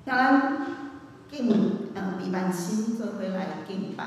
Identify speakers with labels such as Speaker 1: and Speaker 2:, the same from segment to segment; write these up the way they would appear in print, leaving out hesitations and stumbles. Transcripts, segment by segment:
Speaker 1: 咱敬弥漫心做伙来敬拜。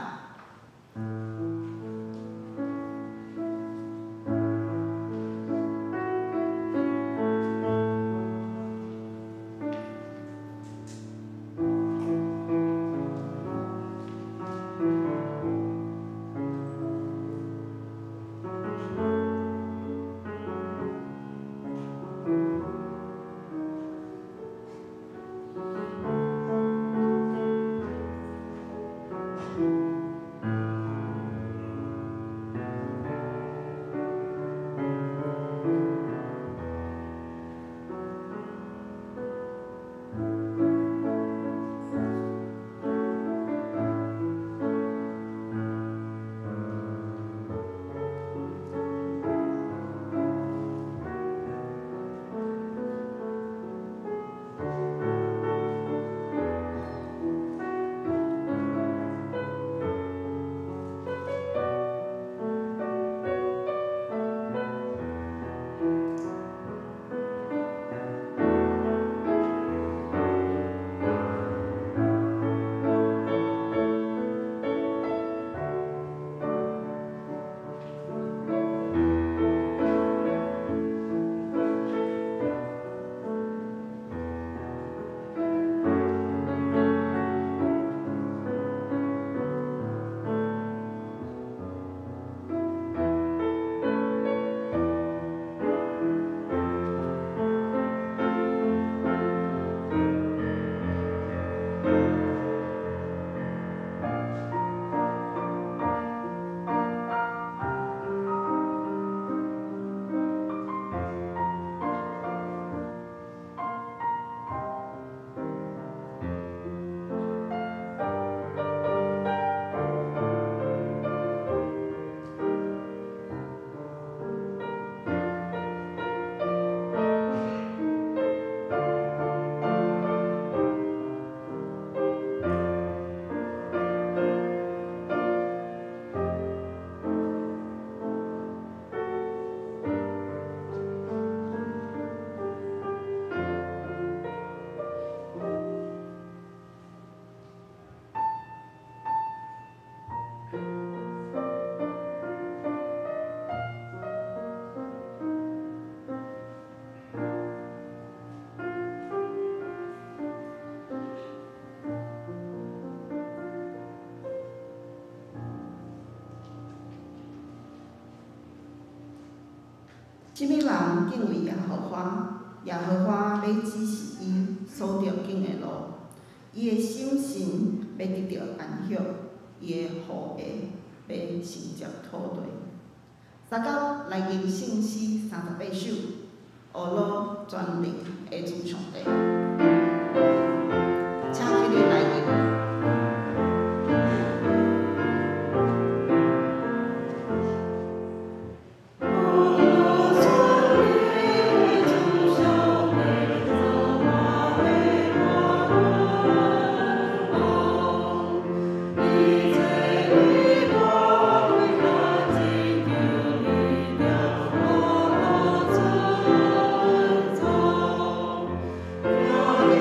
Speaker 1: 什么人敬畏耶和华？耶和华要指示伊所着经的路，伊的心神要得到安息，伊的后裔要承接土地。三角来吟圣诗38首，学罗全能的主上帝，请起立来吟。
Speaker 2: Gloria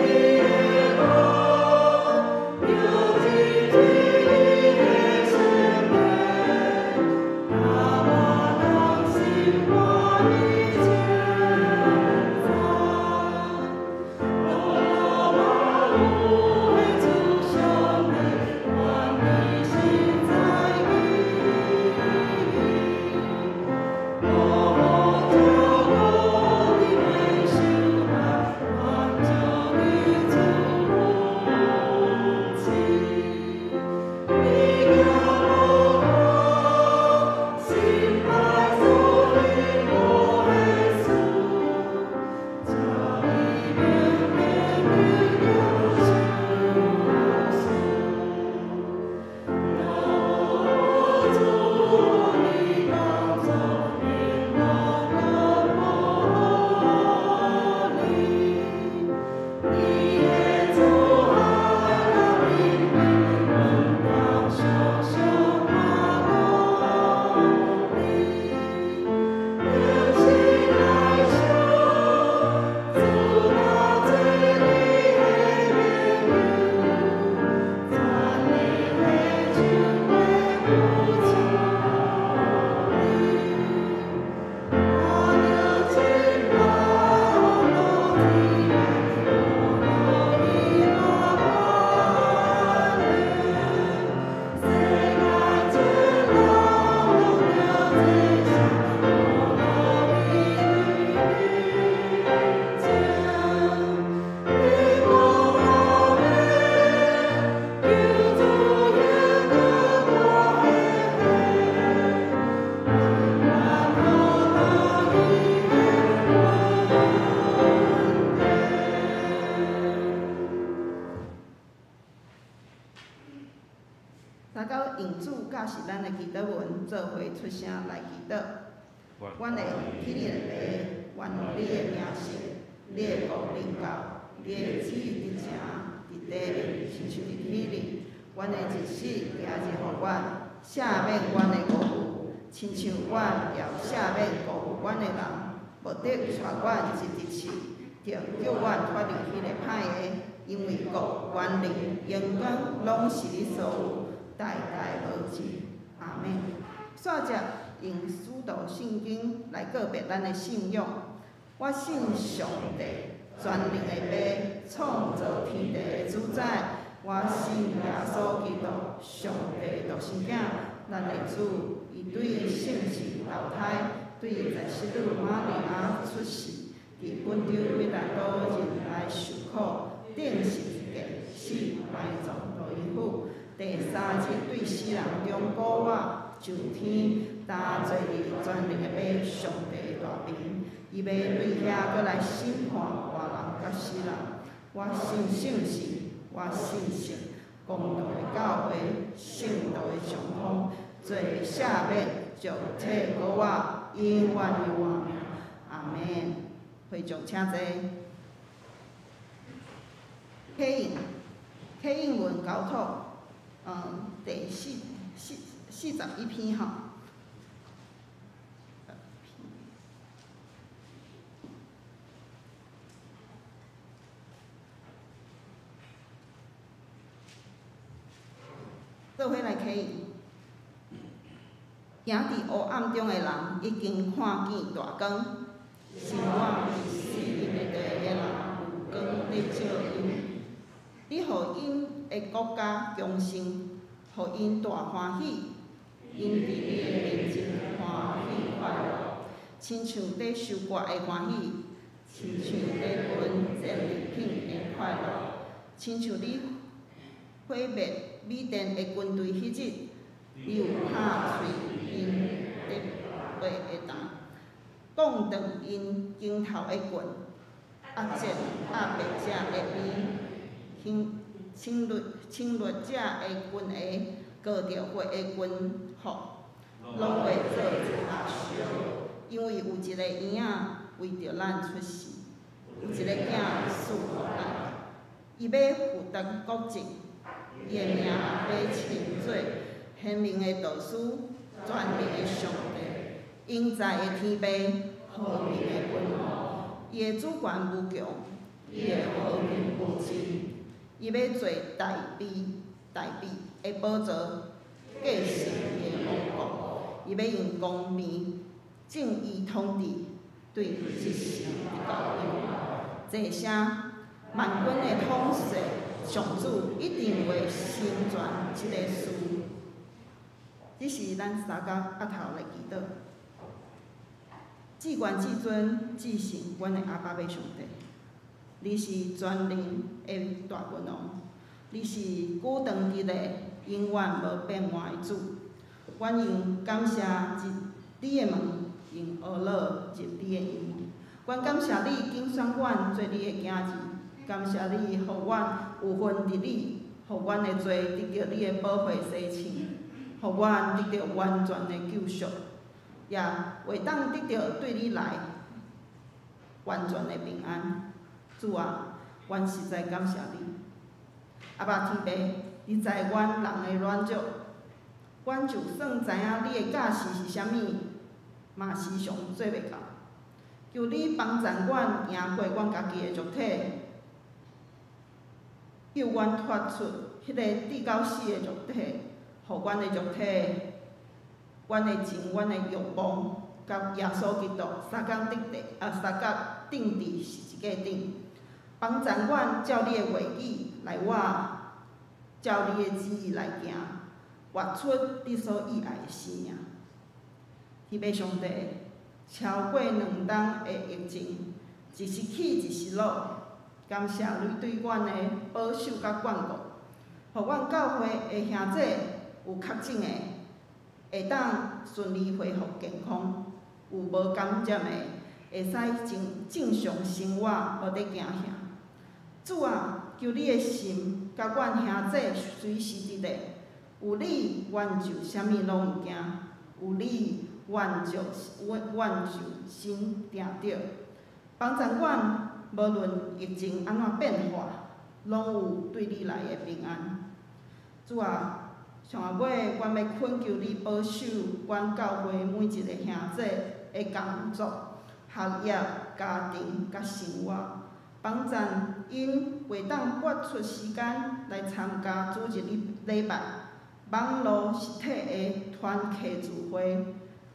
Speaker 1: 大家用主教是咱的祈祷文，做伙出声来祈祷。阮的天父爸，愿你的名圣，你的国临到，你的旨意伫城，伫地面，亲像伫天里。阮的一时今日互阮，赦免阮的过负，亲像阮也赦免过负阮的人，无得带阮入地狱，着叫阮脱离迄个歹个，因为国、权力、荣光，拢是你所有，代代无尽。阿门。煞只用使徒圣经来告别咱的信仰。我信上帝，全能的爸，创造天地的主宰。我信耶稣基督，上帝独生囝，咱的主，伊对圣子投胎，对在世女玛利亚出世，伫本场为咱多人来受苦，顶十字架，死埋葬落阴府。第三日对死人中复活，上天，担坐伫全能的爸上帝大边，伊要对遐搁来审判活人甲死人。我信圣事。我信神，公道的教会，圣道的上方，罪赦免，就替我永远的活命。阿门。会众请坐。启应文交托，第41篇吼。做伙来启应。行伫黑暗中的人，已经看见大光。是我伫死荫的地的人，有光在照因。你互因的国家强盛，互因大欢喜。因伫你的面前欢喜快乐，亲像在收割的欢喜，亲像在分战利品的快乐，亲像你毁灭米甸的军队迄日，你有拍碎因敌对的担，讲断因肩头的棍，压折压迫者的边，侵略者的军鞋，割着血的军服，拢会做一下烧。因为有一个婴仔为着咱出世，有一个囝赐予咱，伊要负担国籍。伊的名要称做显明的导师，全能的上帝，永在的天父，和平的君王。伊的主权无强，伊的和平无尽。伊要做大庇的宝座，继承伊的王国。伊要用公平、正义统治，对一时到永这声万军的统帅。上主一定会成全即个事。这是咱三角压头来祈祷。至关至尊至圣，阮的阿爸爸上帝，你是全能的大君王，你是久长伫咧、永远无变换的主。阮用感谢入你的门，用懊恼入你的院。阮感谢你拣选阮做你的囝儿。感谢你，互阮有份伫你，互阮的罪得到你的宝血洗清，互阮得到完全的救赎，也会当得到对你来完全的平安。主啊，阮实在感谢你。阿爸天父，你知阮人的软弱，阮就算知影你的教示是啥物，嘛时常做袂到。求你帮助阮赢过阮家己的肉体。叫阮脱出迄个至到死的肉体，互阮的肉体、阮的情、阮的欲望，甲耶稣基督三角定伫十字架顶，帮助阮照你的话语来活，照你的旨意来行，活出你所喜爱的生命。天父上帝，超过2冬的疫情，一时起一时落。感谢你对阮的保守甲眷顾，互阮教会的兄弟有确诊的，会当顺利恢复健康；有无感染的，会使正常生活，无得惊吓。主啊，求你的心甲阮兄弟随时伫咧，有你愿就啥物拢毋惊，有你愿就心定着。帮助阮无论疫情安怎变化，拢有对你来的平安。主啊，上后尾阮要恳求你保守阮教会每一个兄弟的工作、学业、家庭甲生活，帮助因会当拨出时间来参加主日礼拜、网络实体的团契聚会、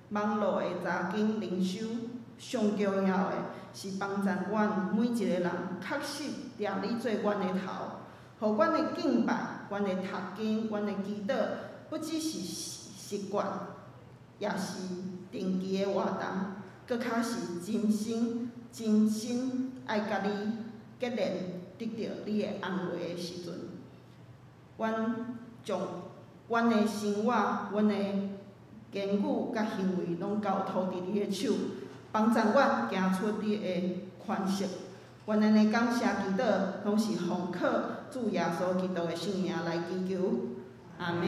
Speaker 1: 网络的查经灵修。上重要的是帮助阮每一个人确实抓你做阮的头，互阮的敬拜、阮的读经、阮的祈祷，不只是习惯，也是定期的活动，搁较是真心爱甲你结连，得到你的安慰的时阵，阮将阮的生活、阮的言语甲行为拢交托伫你的手。帮助阮行出你的款式，阮安尼感谢祈祷，拢是奉靠主耶稣基督的圣名来祈求，阿门。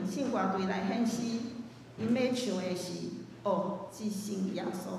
Speaker 1: 信歌队来献诗，因要唱的是《哦，至圣耶稣》。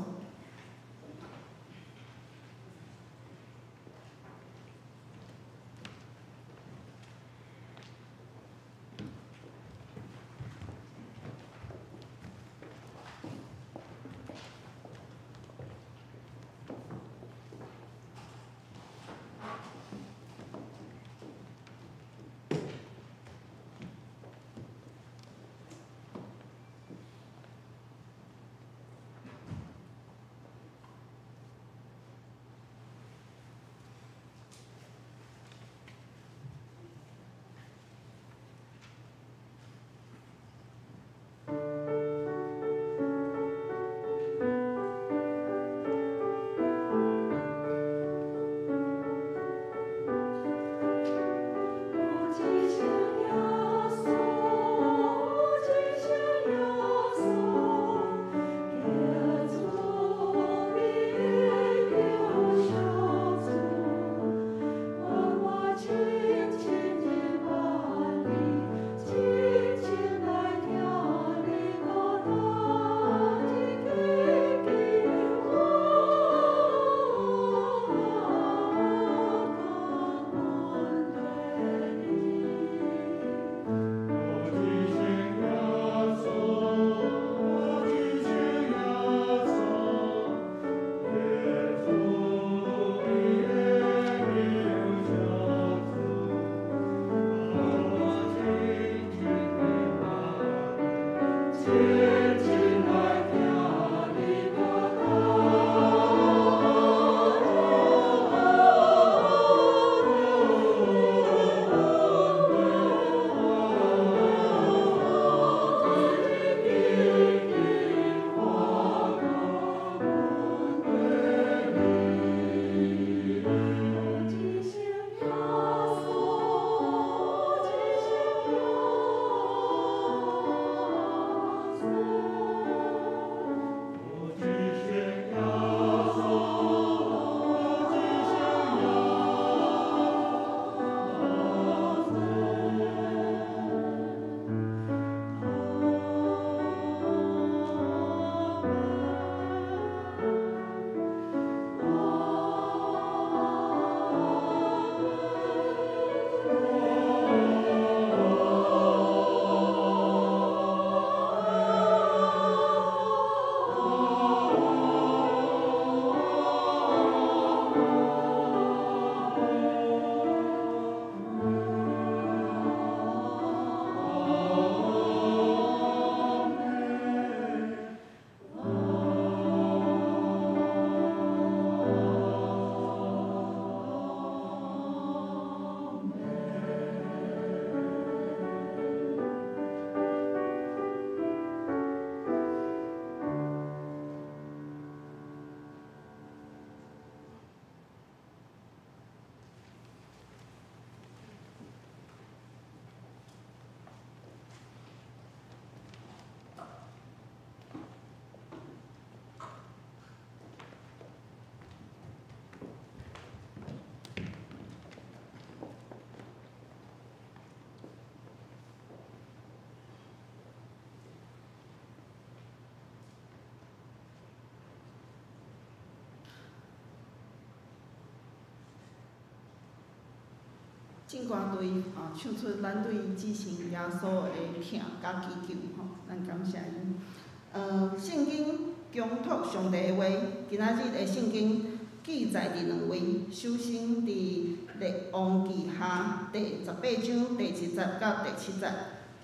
Speaker 1: 敬歌队唱出咱对支持耶稣的疼甲祈求吼，咱感谢伊。圣经恭托上帝的话，今仔日的圣经记载伫两位，首先伫列王记下第18章第1节到第7节，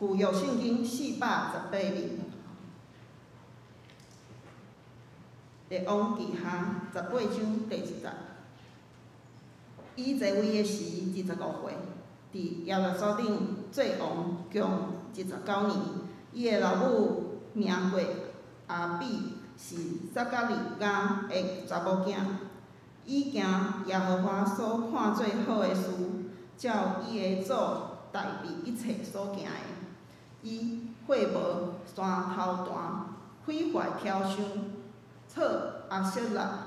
Speaker 1: 旧约圣经418面。列王记下18章第1节。伊在位的时25岁，伫耶路撒冷做王共19年。伊的老母名过阿比，是撒加利亚的查某囝。伊行耶和华所看做好的事，照伊的祖大卫一切所行的。伊废无山头段，毁坏挑伤，错阿瑟拉，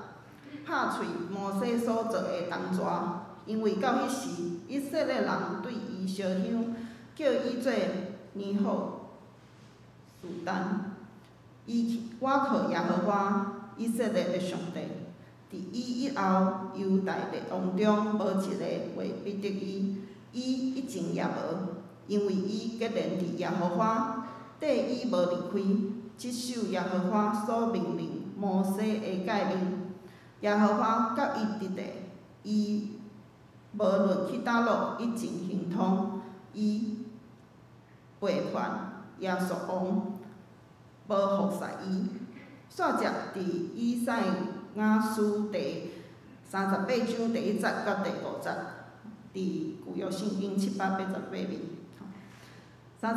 Speaker 1: 拍碎摩西所做的铜蛇。因为到迄时，以色列人对伊烧香，叫伊做尼后苏丹。我靠耶和华以色列的上帝，伫伊以后，犹大列王中无一个会逼得伊，伊一情也无，因为伊决然伫耶和华缀伊无离开，即守耶和华所命令摩西的诫命。耶和华甲伊伫地，伊无论去倒落，一情行通。伊背叛亚述王，无服侍伊。煞接伫以赛亚书第38章第1节到第5节，伫旧约圣经788面。38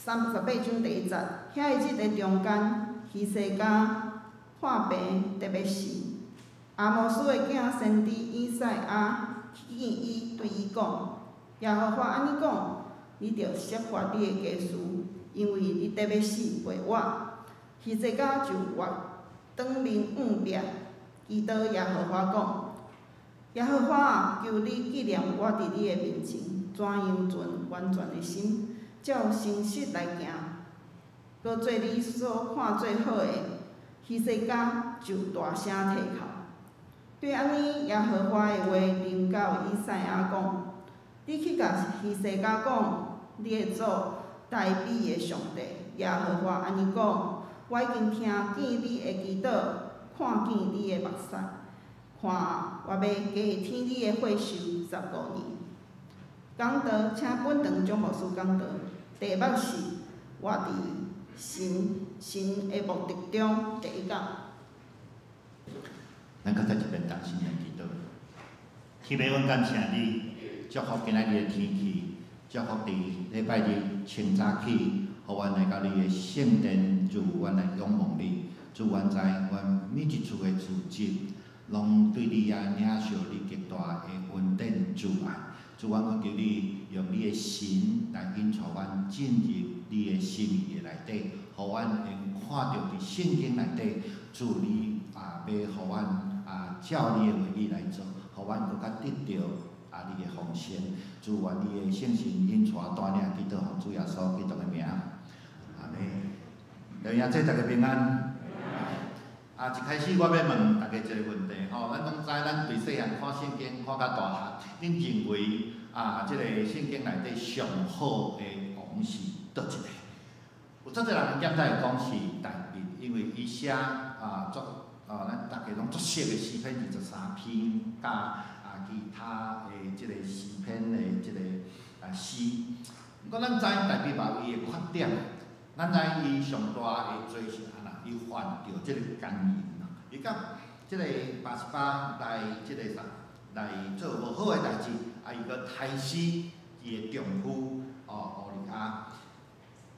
Speaker 1: 章第1节，遐个日中间，希西家患病特别死。阿摩斯的囝先知以赛亚见伊对伊讲：耶和华安尼讲，你着设法你的家事，因为你特别死陪我。希西家就转面仰壁，祈祷耶和华讲：耶和华啊，求你纪念我伫你的面前，怎样存完全的心，照诚实来行，搁做你所看最好的。希西家就大声啼哭。对安尼，耶和华的话临到以赛亚讲：你去甲希西家讲，你的祖大卫的上帝耶和华安尼讲：我已经听见你的祈祷，看见你的目屎，看我要加添你的岁数15年。讲道，请本堂将牧师讲道，题目是活伫神的目的中第1讲。
Speaker 2: 咱搁再一遍同心来祈祷。天父，阮感谢你，祝福今仔日的天气，祝福伫礼拜日清早起，互阮来到你的圣殿，就阮来仰望你。主，阮知阮每一处的自责，拢对你也领受你极大的恩典主爱。主，阮恳求你用你的神来引带阮进入你的心意内底，互阮能看到伫圣经内底，主你要互阮照你的话语来做，互阮更加得到你的丰盛。主，愿你的圣神引带带领祈祷，奉主耶稣基督的名，阿门。弟兄姊妹，大家平安。一开始我要问大家一个问题吼，咱拢知咱对细汉看圣经看到大汉，恁认为即个圣经内底上好的王是倒一个？有足侪人检在讲是大卫，因为伊写咱大家拢足熟的诗篇23篇，甲其他的即个诗篇的即个诗。不过咱知大卫嘛有伊的缺点，咱知伊上大的罪是伊犯着即个奸淫啦，伊甲即个巴士巴来即个来做无好的代志，伊搁害死伊的丈夫乌利亚。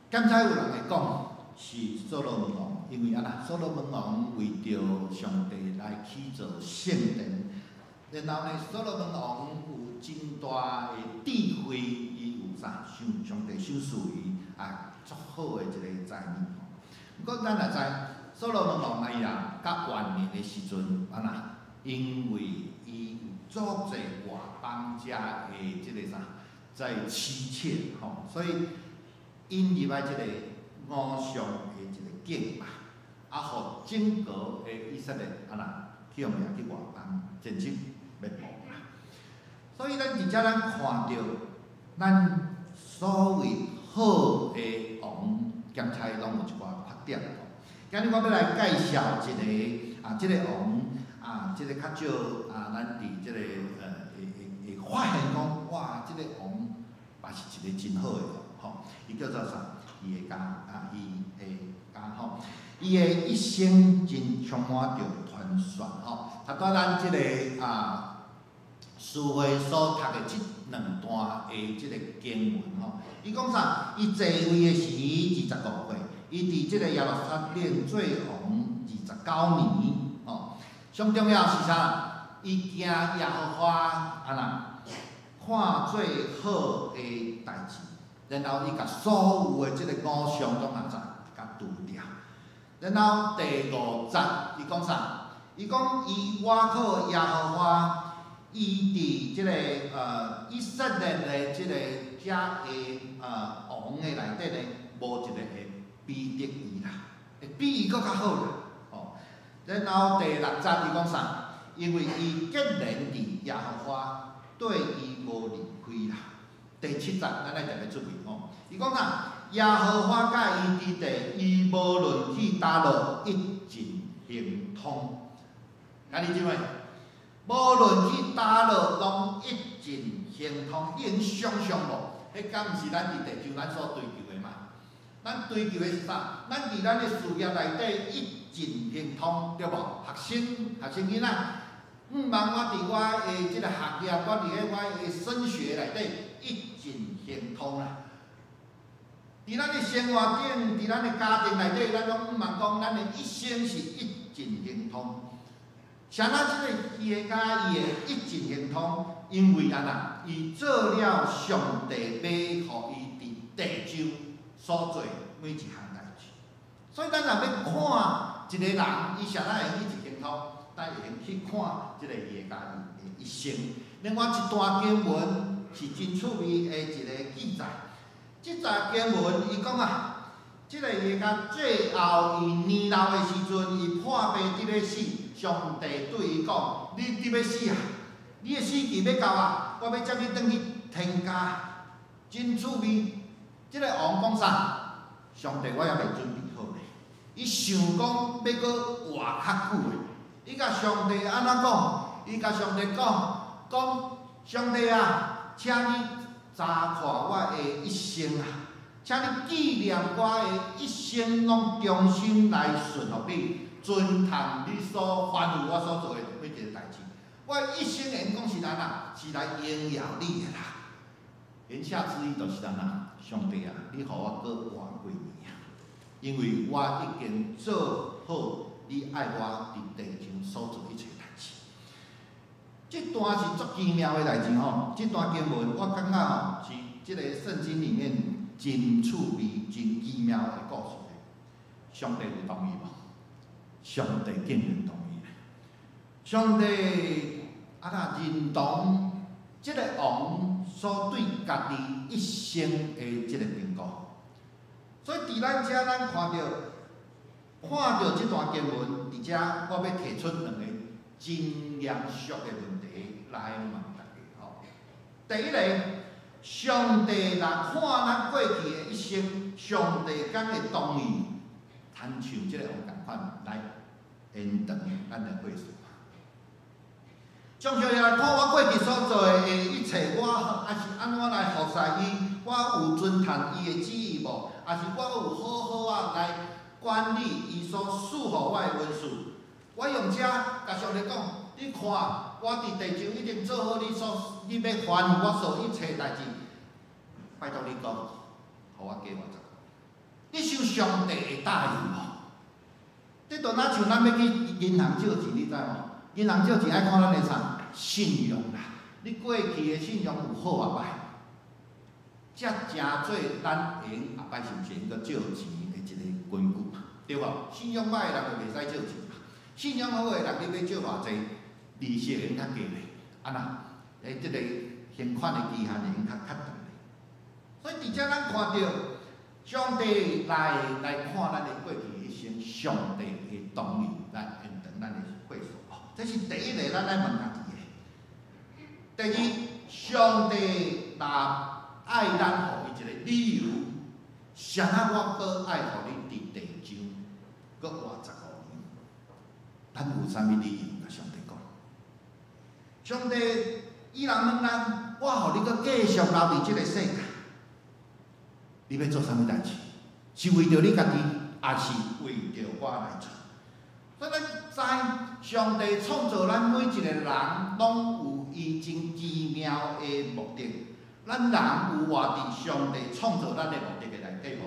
Speaker 2: 敢知有人会讲是所罗门王，因为所罗门王为着上帝来起造圣殿，然后呢，所罗门王有真大的智慧，伊有上帝赏赐伊足好的一个才能。不过咱也知，所罗门王甲晚年的时阵，因为伊有足侪外邦家的即个在妻妾所以引入来即个偶像的一个敬拜，互整个的以色列去用去外邦，真正灭亡啦。所所以咱伫遮咱看到，咱所谓好的王兼差拢有一寡缺点。今日我要来介绍一个即个王即个较少咱伫即个会发现讲，哇，即个王嘛是一个真好的吼，伊叫做啥？伊的家吼，伊的一生真充满着传说吼。头拄咱即个书会所读的即两段的即个经文吼，伊讲啥？伊坐位的时25岁，伊伫即个耶路撒冷做王29年吼。上重要是啥？伊惊耶和华看最好的代志，然后伊甲所有的即个偶像拢甲除掉。然后第5节伊讲啥？伊讲伊倚靠耶和华，伊伫即个以色列的即个遮的王的内底呢，无一个会比得伊啦，会比伊搁较好啦。哦，然后第6节伊讲啥？因为伊结连伫耶和华，对伊无离开啦。第7节咱来特别注意哦，伊讲啥？耶和华甲伊伫地，伊无论去倒落，一尽行通。安尼姊妹，无论去倒落，拢一尽行通。你能想象无？迄敢毋是咱伫地球咱所追求的嘛？咱追求的是啥？咱伫咱的事业内底一尽行通，对无？学生囡仔，毋茫我伫我的即个学业，我伫咧我的升学内底一尽行通啦。伫咱的生活顶，伫咱的家庭内底，咱拢毋茫讲，咱的一生是一尽行通。像咱即个伊的家，伊的一尽行通，因为伊做了上帝要互伊伫地上所做每一项代志。所以咱若要看一个人，伊啥咱会一尽行通，咱会用去看即个伊的家己的一生。另外一段经文是真趣味的一个记载。即段经文伊讲即个伊甲最后伊年老的时阵，伊破病伫咧死，上帝对伊讲：你伫要死啊！你的死期要到啊！我要接你转去天家。真趣味！即个王讲啥？上帝我还未准备好咧。伊想讲要搁活较久诶。伊甲上帝安怎讲？伊甲上帝讲上帝啊，请你查看我的一生啊！请你纪念我的一生，拢忠心来顺服你，遵行你所吩咐我所做的每一个代志。我一生演讲是是来荣耀你的啦。言下之意就是上帝啊，你互我搁活几年啊？因为我已经做好你爱我伫地上所做一切代志。这段是足奇妙的代志吼，这段经文我感觉是这个圣经里面真趣味、真奇妙的故事。上帝有同意无？上帝竟然同意。上帝认同这个王所对家己一生的这个评估。所以伫咱遮，咱看到这段经文，伫遮我要提出2个真严肃的问题来问大家吼。第一个，上帝若看咱过去的一生，上帝敢会同意亲像这个王共款来延长咱的岁数？上帝来看我过去所做的一切，我还是安怎来服侍伊？我有遵行伊的旨意无？还是我有好好来管理伊所赐予我的文书？我用这甲上帝讲，你看我伫地上已经做好你要吩咐我所一切代志，拜托你讲，互我加我10个。你想上帝会答应无？这就哪像咱要去银行借钱，你知无？银行借钱爱看咱的啥信用啦。你过去的信用有好啊歹，这真做咱会用后摆是毋是用个借钱的一个根据嘛？对无？信用歹的人就袂使借钱嘛。信用好的人，你要借偌济，利息会用较低咧。安那？即个还款的期限会用较长咧。所以伫遮咱看到上帝来看咱的过去一生，上帝会同意来延长咱的岁数。这是第一个，咱来问家己的。第二，上帝若爱咱，互伊一个理由，谁啊我搁爱互你伫地上，搁活15年？咱有啥物理由甲上帝讲？上帝依然问咱：我互你搁继续留伫即个世界，你要做啥物代志？是为着你家己，还是为着我来做？所以咱知上帝创造咱每一个人，拢有伊真奇妙的目的。咱人有活伫上帝创造咱的目的的内底无？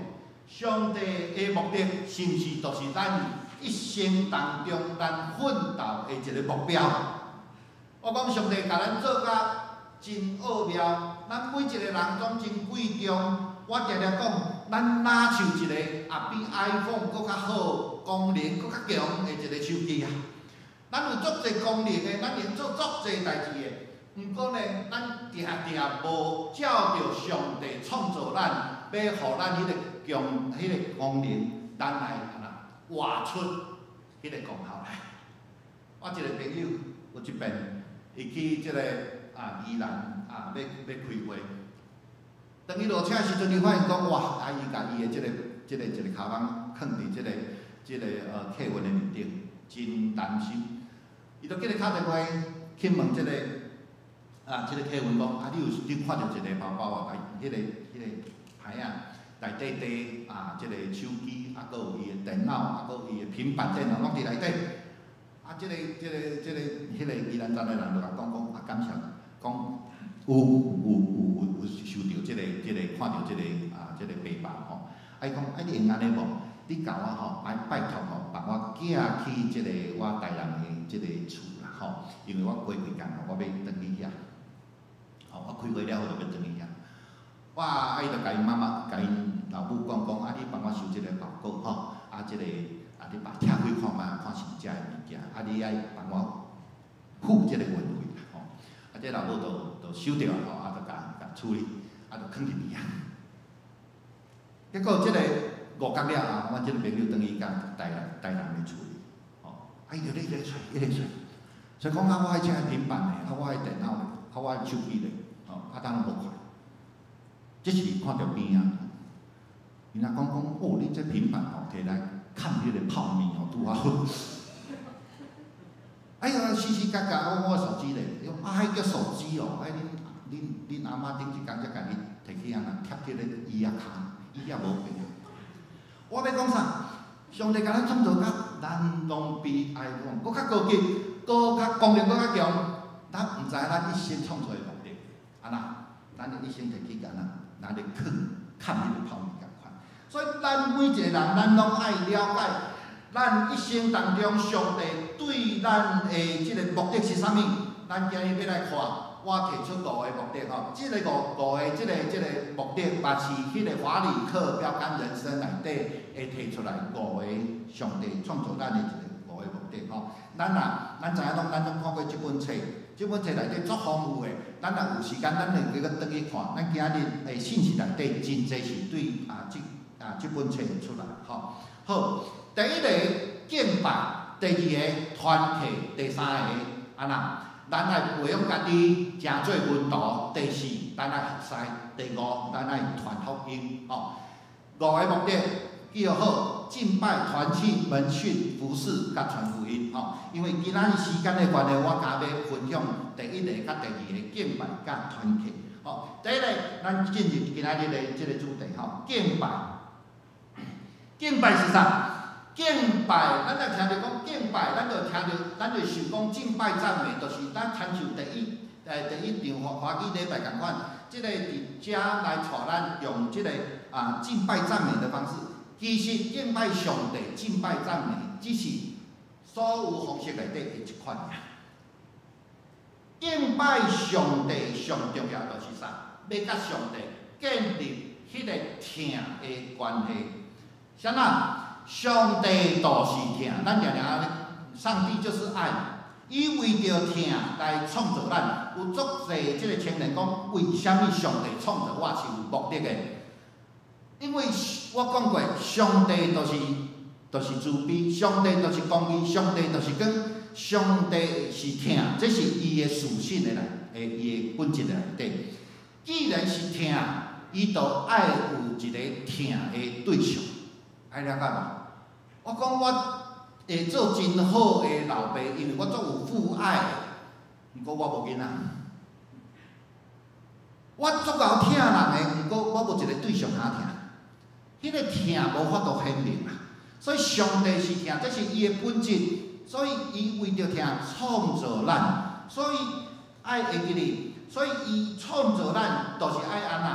Speaker 2: 上帝的目的是毋是就是咱一生当中咱奋斗的一个目标？我讲上帝甲咱做甲真奥妙，咱每一个人拢真贵重。我常常讲，咱哪像一个也比 iPhone 搁较好、功能搁较强的一个手机啊！咱有足侪功能的，咱会做足侪代志的。毋过呢，咱定定无照着上帝创造咱，要互咱迄个强、迄个功能，咱来安那活出迄个功效来。我一个朋友有一遍，伊去即个宜兰要开会。当伊落车时阵，伊发现讲，哇！伊甲伊的一个骹板放伫即个客运的面顶，真担心。伊就记咧敲电话去问即个客运讲，你看到一个包包啊？迄个牌啊，内底即个手机，搁有伊的电脑，搁有伊的平板电脑，拢伫内底。迄个宜兰站的人就甲讲，感谢，讲有收到即个看到即个背包吼，伊讲你会安尼无？你甲我吼，拜托吼，帮我寄去即个我台南的即个厝啦吼，因为我过几工吼，我要转去遐，吼，我开会了后就要转去遐。哇！伊就甲伊妈妈、甲伊老母讲，你帮我收即个报告吼，即个你把拆开看卖，看是毋是遮的物件，你爱帮我付即个运费啦吼。这老母就收着吼，就甲处理，就放入去啊。结果即个5天了后，阮即个朋友等于甲台南的处理，吼，伊就咧找，所以讲我迄只平板的，我迄电脑的，我手机的，吼，当然无看。这是看到边啊，伊若讲哦，你这平板吼摕来看迄个泡面吼拄好。哎呀，时时刻刻我手机咧，迄叫手机哦，恁阿妈顶一工才甲你摕去安那贴迄个椅仔骹，椅仔无变。我要讲啥？上帝甲咱创造甲咱拢比 iPhone 搁较高级，搁较功能搁较强，咱毋知咱一生创造的目的，安那，咱一生摕去安那，咱咧看迄个泡面共款。所以咱每一个人，咱拢爱了解，咱一生当中上帝对咱的即个目的是啥物？咱今日要来看，我提出5个目的吼。即个五个即个目的，嘛是迄个法理课标杆人生内底会提出来5个上帝创造咱的一个5个目的吼。咱知影咱总看过即本册，即本册内底足丰富的。咱若有时间，咱会继续转去看。咱今日的信息内底真侪是对即本册出来吼。好，第一个敬拜，第2个团契，第3个安那。咱爱培养家己，诚做门徒。第4，咱爱学师。第5，咱爱传福音。吼，5个目的叫好：敬拜、团契、门训、服侍、甲传福音。吼，因为今仔日时间的关系，我家要分享第1个甲第2个敬拜甲团契。吼，第一个，咱进入今仔日的即个主题吼，敬拜。敬拜是啥？敬拜，咱若听着讲敬拜，咱就想讲敬拜赞美，就是咱参像第一场华语礼拜共款，即个伫遮来带咱用即个敬拜赞美的方式。其实敬拜上帝、敬拜赞美，只是所有方式内底的一款尔。敬拜上帝上重要就是啥？要甲上帝建立迄个疼的关系。啥呐？上帝就是疼，咱常常上帝就是爱，伊为着疼来创造咱。有足侪即个青年讲，为虾米上帝创造我是有目的的？因为我讲过，上帝就是慈悲，上帝就是公义，上帝就是跟上帝是疼，这是伊的属性的伊的本质的内底。既然是疼，伊就爱有一个疼的对象，爱了解无？我讲我会做真好的老爸，因为我足有父爱的，毋过我无囡仔。我足够疼人的，毋过我无一个对象通疼。迄个疼无法度显明啊！所以上帝是疼，这是伊的本质。所以伊为着疼创造咱，所以爱会记哩。所以伊创造咱，就是爱安怎？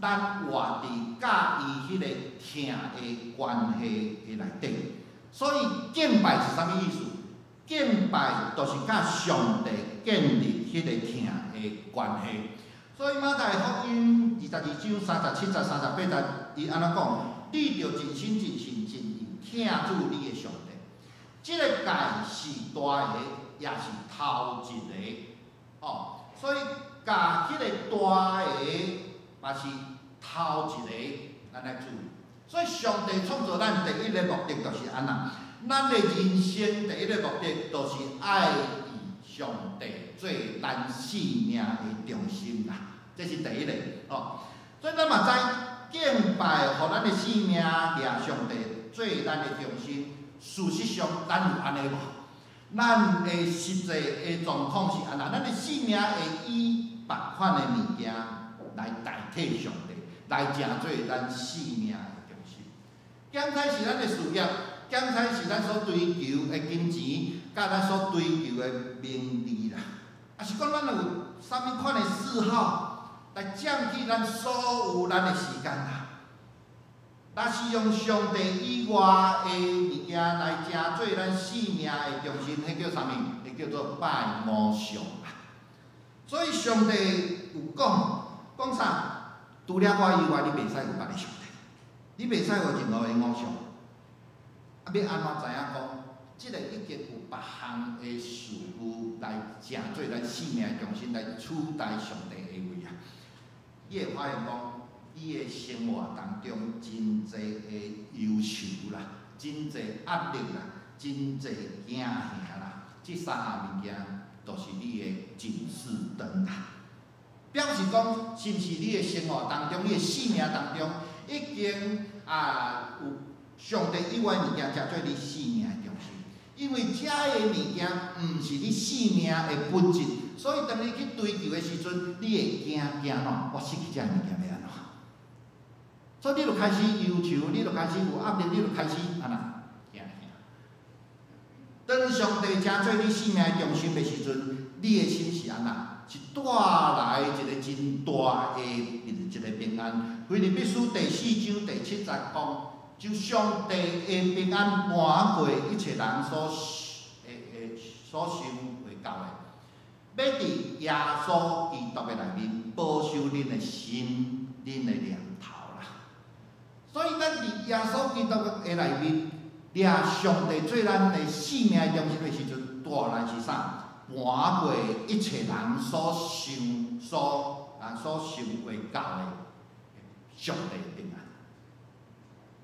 Speaker 2: 咱活伫甲伊迄个疼的关系的内底。所以敬拜是啥物意思？敬拜就是甲上帝建立迄个疼的关系。所以马太福音22章37、38节，伊安怎讲？你着真心、真性、真意疼主你的上帝。即个界是大个，也是头一个哦。所以甲迄个大个，嘛是头一个，咱来注意。所以上帝创造咱第一个目的就是安那，咱的人生第一个目的就是爱以上帝做咱生命的中心啦，这是第一个哦。所以咱嘛知敬拜，互咱的生命掠上帝做咱的中心。事实上，咱有安尼无？咱的实际的状况是安那，咱的生命会以别款的物件来代替上帝，来成做咱生命的中心。检采是咱的事业，检采是咱所追求的金钱，甲咱所追求的名利啦。啊，是讲咱有啥物款的嗜好，来占据咱所有咱的时间啦。若是用上帝以外的物件来成做咱生命的中心，迄叫啥物？迄叫做拜偶像啊！所以上帝有讲啥？除了我以外，你袂使有别个上帝，你袂使有任何的偶像。啊，要安怎知影讲？即个已经有别项的事物来成做咱生命的中心，来取代上帝的位啊！伊会发现讲。伊的生活当中真侪的忧愁啦，真侪压力啦，真侪惊吓啦，即三项物件都是你的警示灯啦。表示讲，是毋是你的生活当中、你的生命当中，已经有上帝以外物件，才做你生命的中心。因为遮个物件毋是你生命的本质，所以当你去追求的时阵，你会惊喏，我失去遮个物件要安怎？所以你就开始忧愁，你就开始有压力，你就开始安那惊。当上帝成做你生命的中心的时阵，你的心是安那？是带来一个真大的一个平安。腓立比书第4章第7节讲，就上帝的平安满过一切人所想为到的，要伫耶稣基督的内面保守恁的心、恁的念头。所以，咱伫耶稣基督的内面，掠上帝做咱的生命中心的时阵，带来是啥？满过一切人所想为到的上帝的平安，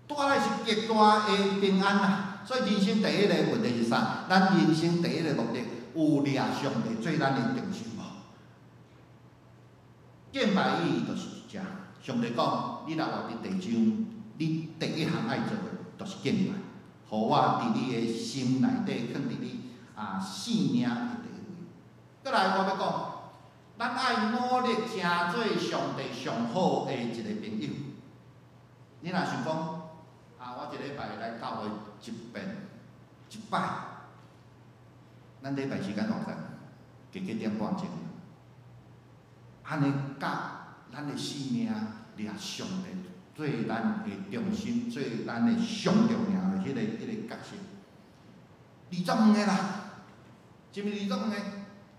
Speaker 2: 带来是极大的平安啦。所以，人生第一个问题是啥？咱人生第一个目的有掠上帝做咱的中心无？敬拜意义就是遮。上帝讲：你若活伫地上。你第一项爱做的，就是敬拜，互我伫你的心内底，放伫你生命的地位。再来，我要讲，咱爱努力成做上帝上好的一个朋友。你若想讲，我一礼拜来教会一遍、一摆，咱礼拜时间偌长，加点半钟，安尼甲咱的生命掠上帝。做咱的中心，做咱的上重要的迄个角色。25个啦，是毋是25个？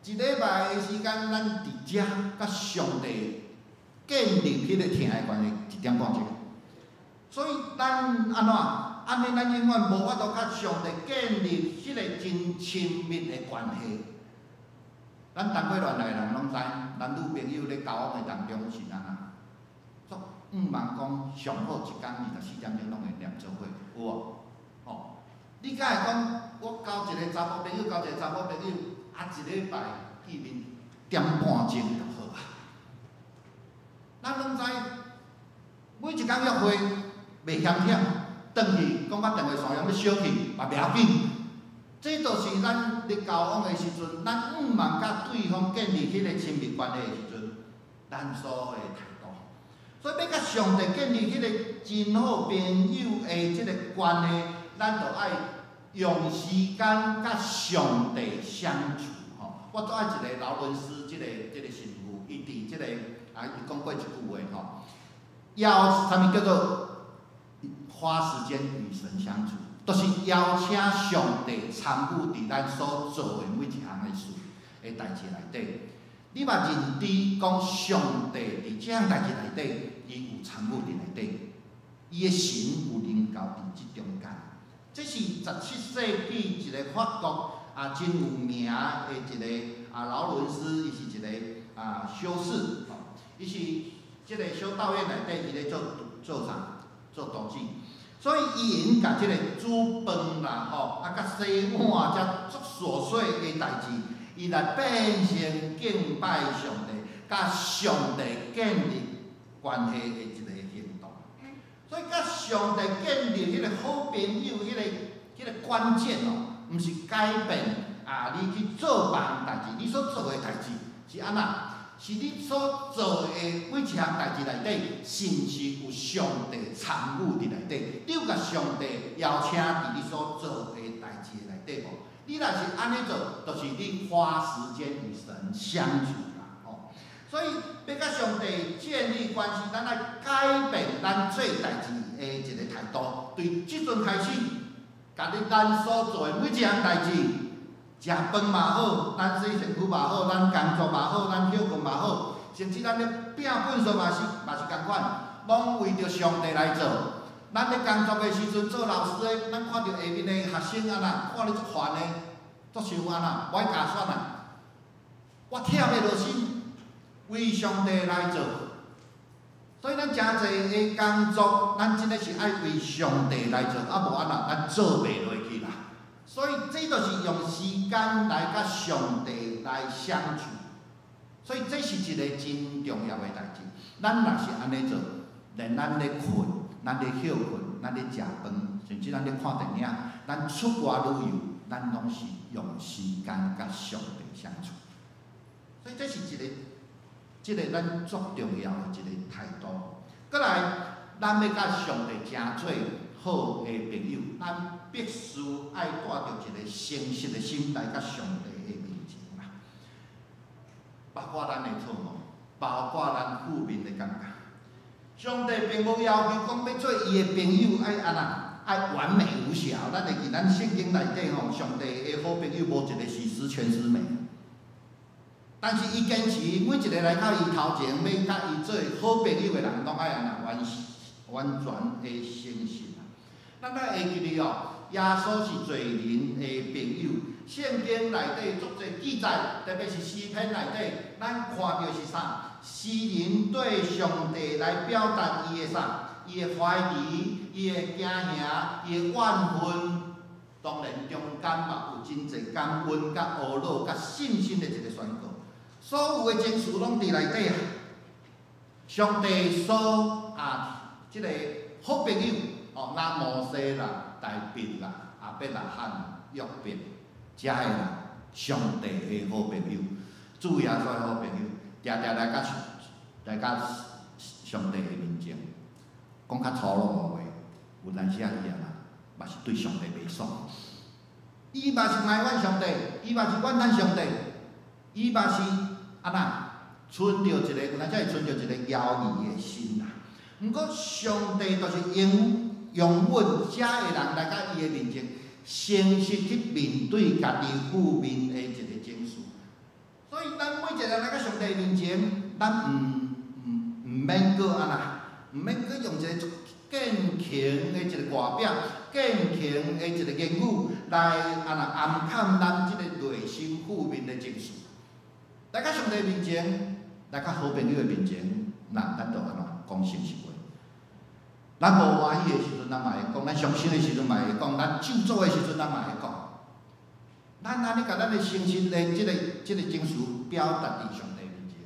Speaker 2: 一礼拜的时间，咱伫遮甲上帝建立迄个疼的关系1点半钟。所以咱安怎？安尼咱永远无法度甲上帝建立迄个真亲密的关系。咱东北乱来的人拢知，咱女朋友咧交往的当中是安那。毋茫讲上好一工24点钟拢会念做伙，有无？你敢会讲我交一个查甫朋友，交一个查某朋友，一礼拜见面点半钟就好啊？咱拢知，每一工约会袂嫌忝，转去讲我电话线要小去，嘛袂要紧。这就是咱咧交往的时阵，咱毋茫甲对方建立迄个亲密关系的时阵，咱所的态度。所以要甲上帝建立迄个真好朋友的即个关系，咱就爱用时间甲上帝相处吼。我最爱一个劳伦斯即个神父，伊伫即个伊讲过一句话吼，啥物叫做花时间与神相处？就是邀请上帝参与伫咱所做的每一项的事的代志内底。你嘛认知讲上帝伫这项代志内底，伊有参与伫内底，伊的神有临到伫即中间。这是17世纪一个法国真有名的一个劳伦斯，伊是一个修士，伊是即个修道院内底伊咧做啥？做导师。所以伊用甲即个煮饭啦，甲洗碗遮足琐碎的代志，伊来变成敬拜上帝，甲上帝建立关系的一个行动。所以甲上帝建立迄个好朋友，迄个关键毋是改变你去做别项代志，你所做的代志是安那？是你所做的每一项代志内底，是毋是有上帝参与伫内底？你有甲上帝邀请伫你所做的代志内底无？你若是安尼做，就是你花时间与神相处啦，所以要甲上帝建立关系，咱来改变咱做代志的一个态度。对即阵开始，甲咱所做的每一项代志。食饭嘛好，咱洗身躯嘛好，咱工作嘛好，咱休困嘛好，甚至咱咧拼本事嘛是共款，拢为着上帝来做。咱咧工作的时阵做老师的，咱看到下面的学生看你足烦的，足想无爱加选我忝的落身，为上帝来做。所以咱诚侪的工作，咱真诶是爱为上帝来做，无咱做袂落去啦。所以，这就是用时间来甲上帝来相处。所以，这是一个真重要的代志。咱若是安尼做，连咱咧困、咱咧休困、咱咧食饭，甚至咱咧看电影，咱出外旅游，咱拢是用时间甲上帝相处。所以，这是一个咱足重要的一个态度。过来，咱要甲上帝成做好的朋友，咱必须爱带着一个诚实的心来甲上帝的面前啦。包括咱的错误，包括咱负面的感觉。上帝并无要求讲要做伊的朋友爱完美无瑕。咱会记咱圣经内底上帝的好朋友无一个是十全十美。但是伊坚持每一个来到伊头前要甲伊做好朋友的人，拢爱完全的诚实。咱会记哩耶稣是罪人的朋友。圣经内底足侪记载，特别是诗篇内底，咱看到是啥？诗人对上帝来表达伊的啥？伊的怀疑，伊的惊吓，伊的怨恨。当然中间嘛有真侪感恩、甲懊恼、甲信心的一个宣告。所有的情绪拢伫内底啊！上帝所即个好朋友那摩西啦、大卫啦、亚伯拉罕、约伯，遮个人，上帝的好朋友，主耶稣的好朋友，常常来甲上帝的面前，讲较粗鲁的话，有当时伊嘛是对上帝袂爽。伊嘛是埋怨上帝，伊嘛是怨叹上帝，伊嘛是存着一个，有当时会存着一个妖异的心啦。毋过上帝就是用阮遮个人来到伊的面前，诚实去面对家己负面的一个情绪。所以咱每一个人来到上帝面前，咱毋免搁毋免搁用一个坚强的一个外表、坚强的一个言语来暗藏咱即个内心负面的情绪。来到上帝面前，来到好朋友的面前，咱就讲诚实话。咱无欢喜的时阵，咱嘛会讲；咱伤心的时阵嘛会讲；咱咒诅的时阵，咱嘛会讲。咱安尼甲咱的诚实的即个情绪表达伫上帝面前，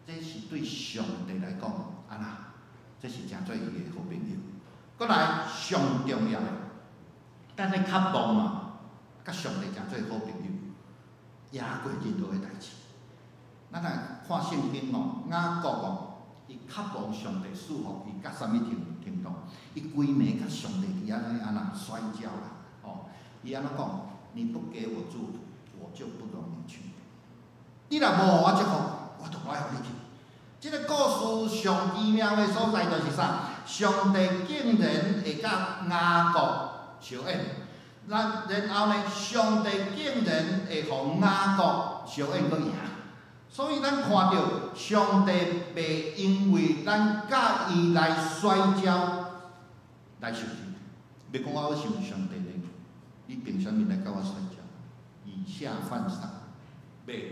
Speaker 2: 这是对上帝来讲，安那，这是诚做伊的好朋友。搁来上重要的，咱咧较望嘛，甲上帝诚做好朋友，也过真多的代志。咱来看圣经哦，雅各哦，伊较望上帝赐福伊，甲啥物程度？伊规暝甲上帝伫安尼安那摔跤啦，哦，伊安怎讲？你不给我祝福，我就不容你去。你若无互我祝福，我就爱互你去。这个故事上奇妙的所在就是啥？上帝竟然会甲雅各相应，然后呢，上帝竟然会互雅各相应搁赢。所以咱看到上帝袂因为咱甲伊来摔跤来受气，袂讲我想上帝呢。你凭啥物来甲我摔跤？以下犯上，袂，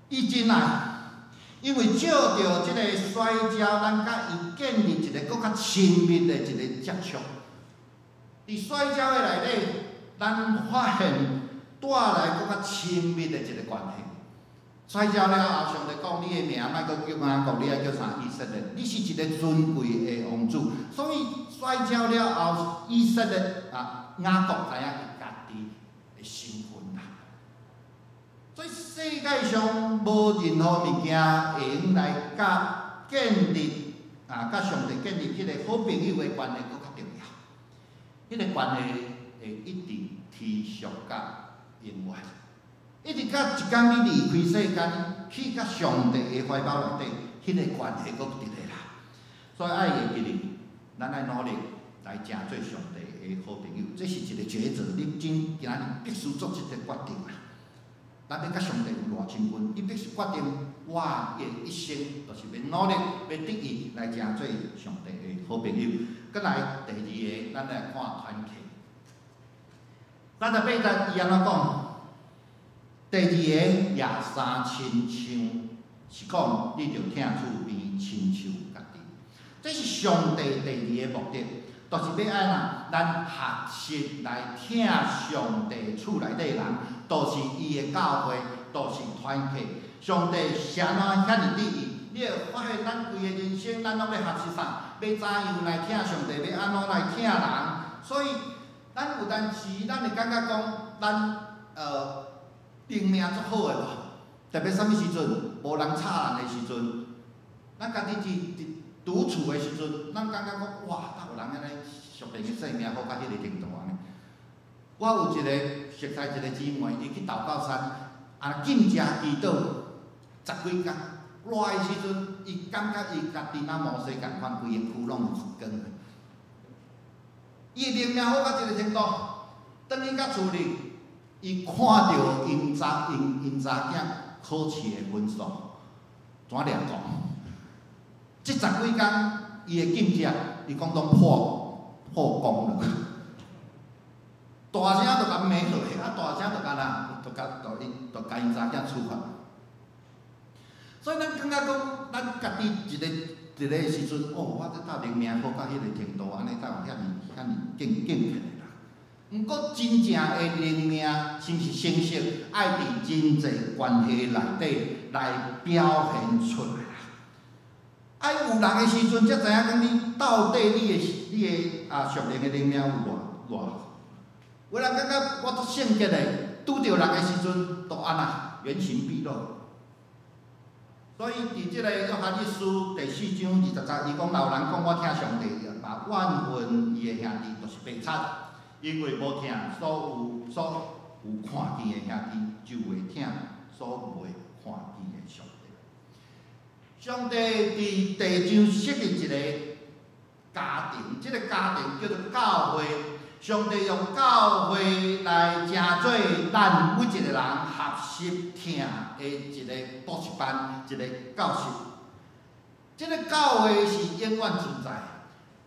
Speaker 2: 伊真爱，因为借着即个摔跤，咱甲伊建立一个更较亲密的一个接触。伫摔跤的内底，咱发现带来更较亲密的一个关系。摔跤了后，上帝讲你的名莫阁叫雅各，你爱叫啥？以色列，你是一个尊贵的王子。所以摔跤了后，以色列雅各知影伊家己的身份啦。所以世界上无任何物件会用来甲建立甲上帝建立迄个好朋友的关系搁较重要。迄个关系会一直持续甲永远。一直到一天你离开世间，去到上帝的怀抱内底，迄个关系搁伫咧啦。所以爱会记哩，咱爱努力来成做上帝的好朋友，这是一个抉择。你今日必须做一个决定啦。咱要甲上帝有偌亲近，你必须决定，我的一生就是要努力，要得意来成做上帝的好朋友。再来第二个，咱来看团契。38节伊安怎讲？第二个也三亲像，是讲你着疼厝边亲像家己。这是上帝第二个目的，就是要安那，咱学习来疼上帝厝内底人，就是伊的教会，就是团契。上帝是安怎遐尼得意？你会发现咱规个人生，咱拢要学习啥？要怎样来疼上帝？要安怎来疼人？所以，咱有当时咱会感觉讲，咱灵命足好诶无？特别啥物时阵无人吵人诶时阵，咱家己伫独处诶时阵，咱感觉讲哇，哪有人安尼属灵诶生命好到迄个程度安尼？我有一个熟悉一个姊妹，伊去祷告山，禁食祈祷10几工，热诶时阵，伊感觉伊家己若摩西共款，规个躯拢有发光诶。伊诶灵命好到一个程度，转去到厝里。伊看到因查囝考试的分数，怎了讲？这10几工，伊的禁食，伊讲拢破功了。大声就甲骂落去，大声就甲因查囝处罚。所以咱感觉讲，咱家己一个时阵，我这斗灵命好到迄个程度，安尼才有遐尼敬虔。毋过真正的灵命是毋是成熟，爱伫真侪关系内底来表现出来啦。爱有人的时阵，才知影讲你到底你的属灵的灵命有偌。有人感觉我足圣洁的，拄着人的时阵，都安那原形毕露。所以伫即个约翰一书第4章20节，伊讲老人讲我听上帝，嘛怨恨伊的兄弟，就是白贼。因为无疼所有看见的兄弟，就会疼所袂看见的上帝。上帝伫地上设立一个家庭，这个家庭叫做教会。上帝用教会来成做咱每一个人学习疼的一个补习班，一个教室。这个教会是永远存在。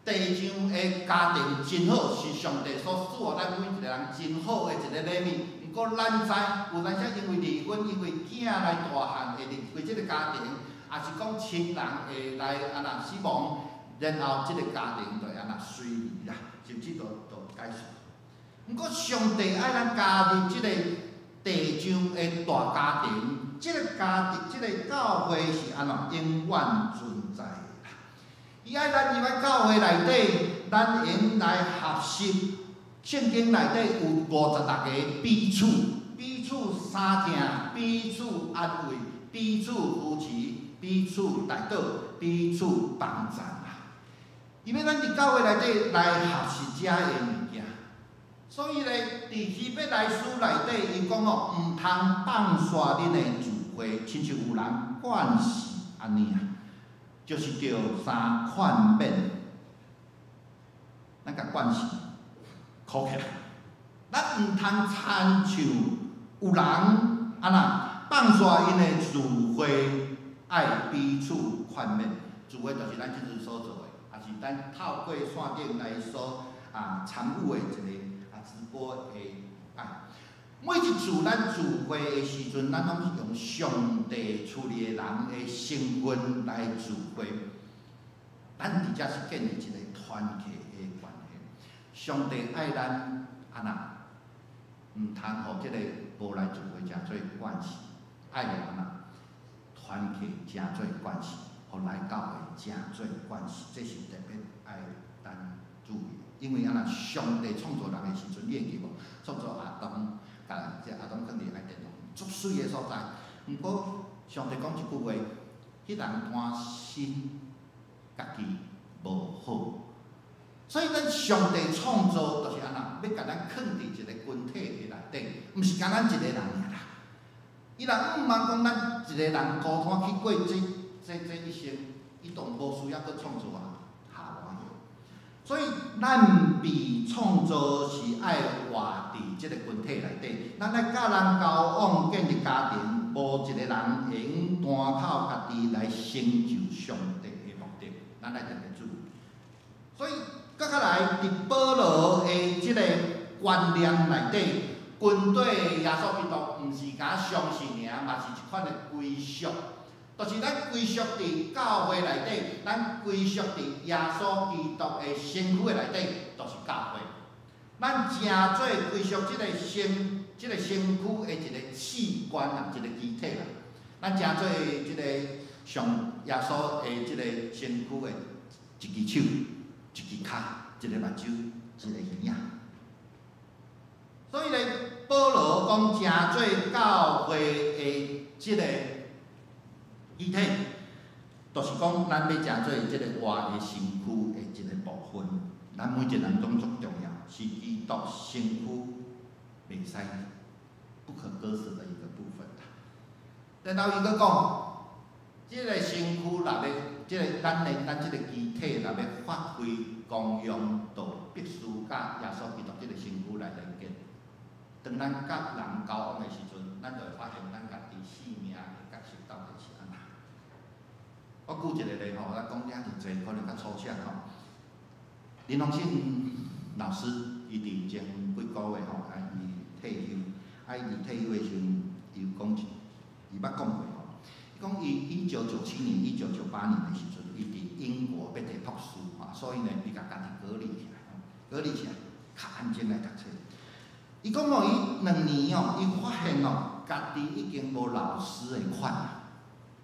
Speaker 2: 地上的家庭真好，是上帝所赐予咱每一个人真好的一个礼物。毋过咱知有当时因为离婚，因为囝来大汉会离开这个家庭，也是讲亲人会来死亡，然后即个家庭就安那随意啦，甚至就解散。毋过上帝爱咱加入即个地上的大家庭，即个家庭、即个教会是安怎永远存在的啦。伊爱咱入来教会内底，咱用来学习。圣经内底有56个彼此相听，彼此安慰，彼此扶持，彼此代祷，彼此帮助啦。伊要咱伫教会内底来学习遮个物件，所以咧，伫希伯来书内底，伊讲哦，毋通放煞恁的聚会，亲像有人惯势安尼啊，就是着三款免，咱甲惯势。考起来，咱毋通亲像有人安那放煞因的聚会，爱彼此宽免。聚会就是咱即阵所做的，也是咱透过线顶来所参与的一个直播的爱。每一次咱聚会的时阵，咱拢是用上帝处理的人的身份来聚会，咱伫遮是建立一个团契的关系。上帝爱咱安那，毋通互即个无来聚会诚做惯势，爱着安那团契诚做惯势，互来教会诚做惯势，这是特别爱咱注意。因为安那上帝创造人的时阵，你会记无？创造亚当，甲即亚当放伫内殿中，足水的所在。毋过上帝讲一句话，迄人贪心，家己无好。所以咱上帝创造就是安那，要甲咱放伫一个群体的内底，毋是干咱一个人尔啦。伊人毋茫讲咱一个人孤单去过这一生，伊都无需要去创造下我。所以咱被创造是爱活伫即个群体内底，咱来甲人交往建立家庭，无一个人会用单靠家己来成就上帝的目的，咱来特别注意。所以搁较来，伫保罗的即个观念内底，军队耶稣基督毋是甲相信尔，嘛是一款的归属，就是咱归属伫教会内底，咱归属伫耶稣基督的身躯的内底，就是教会。咱诚做归属即个身躯的一个器官啦，一个机体啦。咱诚做即个上耶稣的即个身躯的一支手。一支脚，一个目睭，一个耳仔。所以咧，保罗讲诚做教会的即个遗体，就是讲咱要诚做即个活的身躯的一个部分。咱每一个人拢足重要，是基督身躯袂使不可割舍的一个部分。然后伊佫讲，即个身躯若要。即个咱即个机体若要发挥功用，就必须甲耶稣基督即个身躯来连接。当咱甲人交往的时阵，咱就会发现咱家己生命的角色到底是安那。我举一个例吼，咱讲遐尔济，可能较粗浅吼。林鸿信老师，伊伫前几个月吼，伊退休，伊退休的时阵，伊有讲伊捌讲过。讲伊1997年、1998年的时阵，伊伫英国要摕博士所以呢，伊甲家己隔离起来，较安静来读册。伊讲哦，伊2年哦，伊发现哦，家己已经无老师的款啦，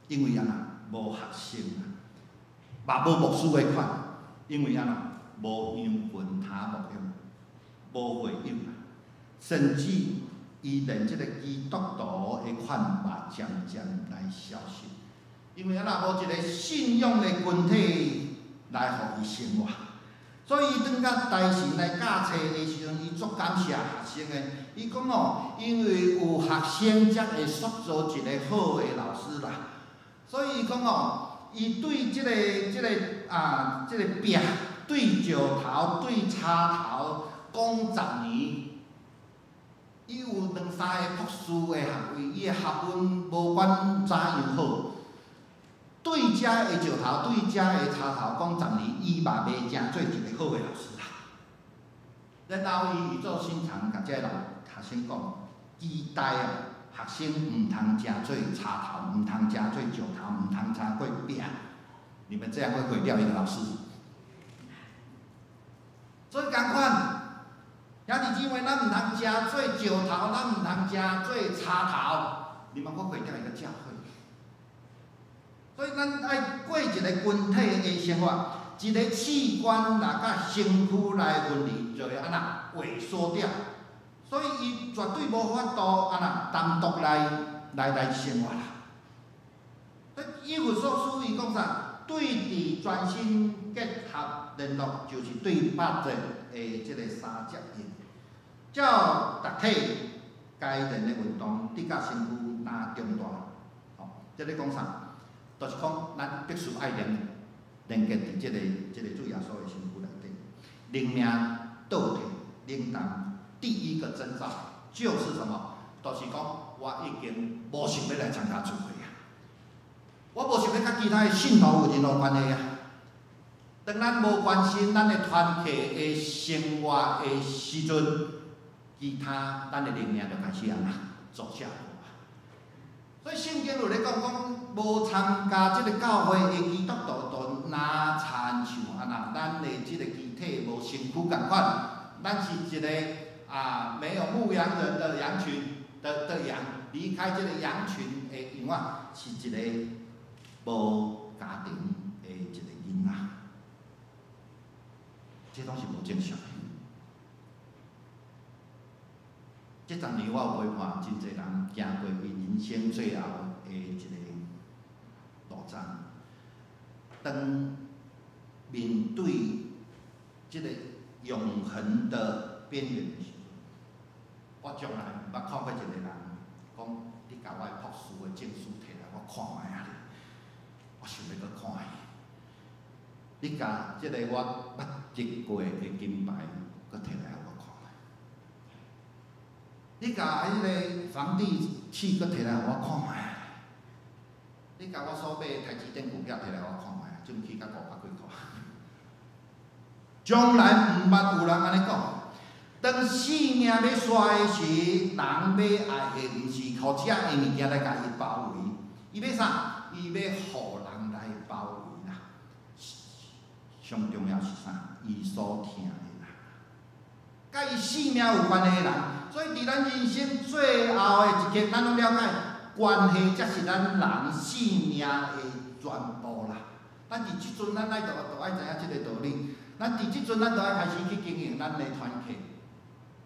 Speaker 2: 因为安那无学生啦，嘛无牧师的款，因为安那无羊群他牧养，无会友啦，甚至。伊连即个基督徒的款嘛，渐渐来消失，因为啊那无一个信仰的群体来互伊生活，所以伊转到台神来教册的时阵，伊足感谢学生的。伊讲哦，因为有学生才会塑造一个好的老师啦，所以伊讲哦，伊对即个饼对石头对插头讲10年。伊有2、3个博士的学位，伊的学问无管怎样好，对遮的石头，对遮的插头讲10年，伊嘛袂正做一个好的老师啦。然后伊做新常，甲遮个学生讲，期待啊，学生毋通正做插头，毋通正做石头，毋通正过饼，你们这样会毁掉一个老师。所以共款，兄弟姊妹，咱毋通食做石头，咱毋通食做柴头，你嘛，我过点会较教会。所以咱爱过一个群体的生活，一个器官来甲身躯来分离，就会安那萎缩掉。所以伊绝对无法度安那单独来生活啦。所以以弗所书伊讲啥？对治全身结合联络，就是对百节的即个三节印，照逐体该练的运动，伫甲身躯拿中大。吼，即个讲啥？就是讲咱必须爱连接伫即个主耶稣的身躯内底，灵命倒退冷淡。第一个征兆就是什么？就是讲我已经无想要来参加聚会啊，我无想要甲其他的信徒有任何关系啊。当咱无关心咱的团契的生活的时阵，其他咱的灵命就开始安那走下坡啊。所以圣经有咧讲，无参加即个教会的基督徒，都哪参像安那，咱的即个肢体无身躯共款，咱是一个没有牧羊人的羊群的羊，离开这个羊群的以外，是一个无家庭的一个囡仔，这拢是无正常的。这10年我有陪伴真侪人行过伊人生最后的一个路障，当面对这个永恒的边缘的时候，我从来毋捌看过一个人讲，你甲我的博士的证书摕来我看卖啊！我想要搁看伊。你甲即个我捌得过的金牌，搁摕来我看卖。你甲迄个房地契搁摕来我看卖。你甲我所买的台积电股票摕来我看卖，准去甲500几块。从来毋捌有人安尼讲。当性命要衰的时，人要爱的毋是互遮的物件来甲伊包围，伊要啥？伊要互人来包围啦。上重要是啥？伊所听的人，甲伊性命有关系的人。所以伫咱人生最后的一刻，咱拢了解，关系才是咱人性命的全部啦。咱伫即阵，咱就爱知影即个道理。咱伫即阵，咱就爱开始去经营咱的团契。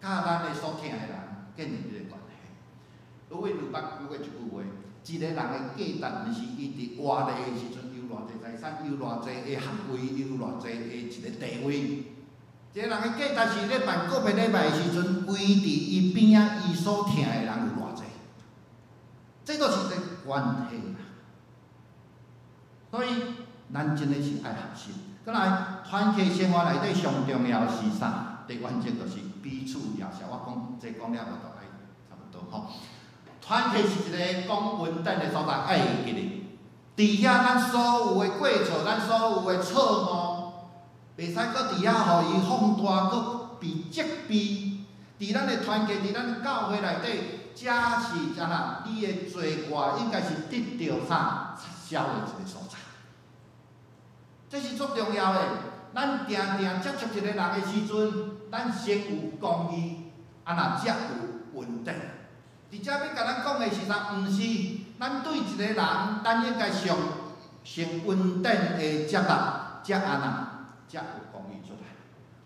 Speaker 2: 甲咱的所听的人建立即个关系。如阮有捌过一句话，一个人的价值，毋是伊伫活咧的时阵有偌济财产，有偌济的学位，有偌济的一个地位。一个人的价值是咧办个别礼拜的时阵，围伫伊边仔伊所听的人有偌济，这就是一个关系啦。所以咱真的是爱学习。再来，团契生活内底上重要是啥？第原则就是彼此了解。我讲了，我就爱差不多吼。团契是一个讲稳定的所在，爱记哩。伫遐咱所有的过错，咱所有的错误，袂使搁伫遐互伊放大，搁被责备。伫咱的团契，伫咱教会内底，这是安那？你的罪过应该是得到啥撤销的一个所在。这是足重要的。咱定定接触一个人的时阵，咱先有公义，安那才有稳定。伫遮要甲咱讲的是啥？毋是咱对一个人，咱应该上先稳定的接纳，才安那，才有公义出来。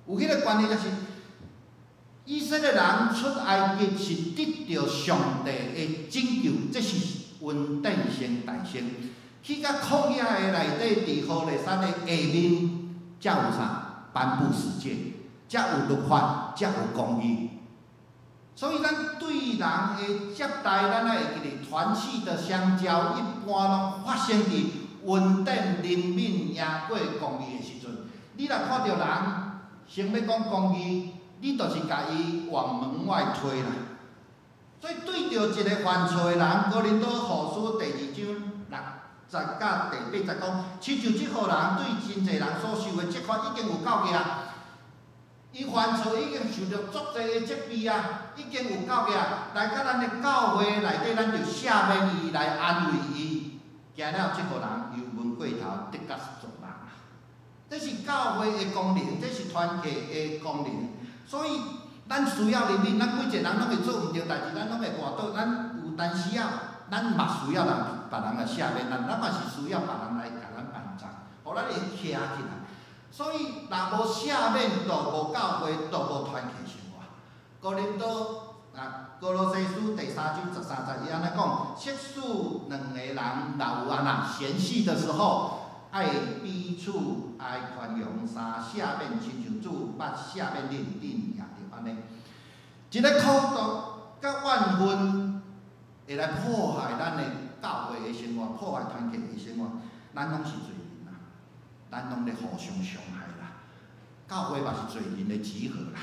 Speaker 2: 有迄个关系就是，以色列人出埃及是得到上帝的拯救，这是稳定先大先。去到旷野的内底，伫何烈山的下面。才有啥？颁布世界，才有律法，才有公义。所以咱对人的接待，咱爱会记哩，团契的相交，一般拢发生伫稳定、人民赢过公义的时阵。你若看到人先要讲公义，你就是甲伊往门外推啦。所以对着一个犯错的人，哥林多后书第2章10甲第8节讲，亲像即号人对真侪人所受的责罚已经有够额，伊犯错已经受到足侪的责备啊，已经有够额。来到咱的教会内底，咱就赦免伊，来安慰伊。惊了即号人油门过头，得甲是做人啊。这是教会的功能，这是团契的功能。所以，咱需要人民，咱每一个人拢会做毋对代志，咱拢会活倒。咱有当时啊，咱嘛需要别人来赦免咱，咱嘛是需要别人来甲咱帮助，互咱会徛起来。所以，若无赦免，就无教会，就无团契生活。哥林多哥罗西书第3章13节，伊安尼讲：昔使两个人若有嫌隙的时候，爱彼此爱宽容，赦免，亲像主捌赦免恁也着安尼。一个苦毒甲怨恨会来破坏咱的教会的生活，破坏团契的生活，咱拢是罪人啦，咱拢咧互相伤害啦。教会嘛是罪人的集合啦，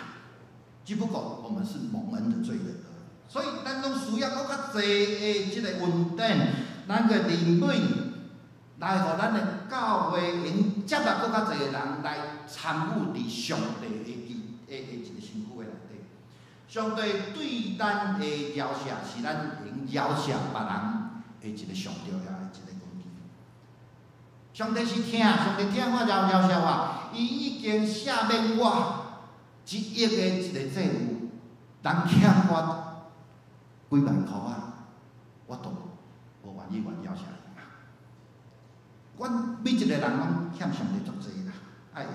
Speaker 2: 只不过我们是蒙恩的罪人而已。所以咱拢需要搁较济的即个稳定，咱个灵敏，来互咱的教会因接纳搁较济的人来参与伫上帝的一个身躯的内底。上帝对咱的饶赦是咱用饶赦别人的一个上重要的一个工具。上帝是听，上帝听我饶赦我，伊已经赦免我1亿的一个债务，人欠我几万箍啊，我都无愿意饶赦伊嘛。阮每一个人拢欠上帝足济啦，爱会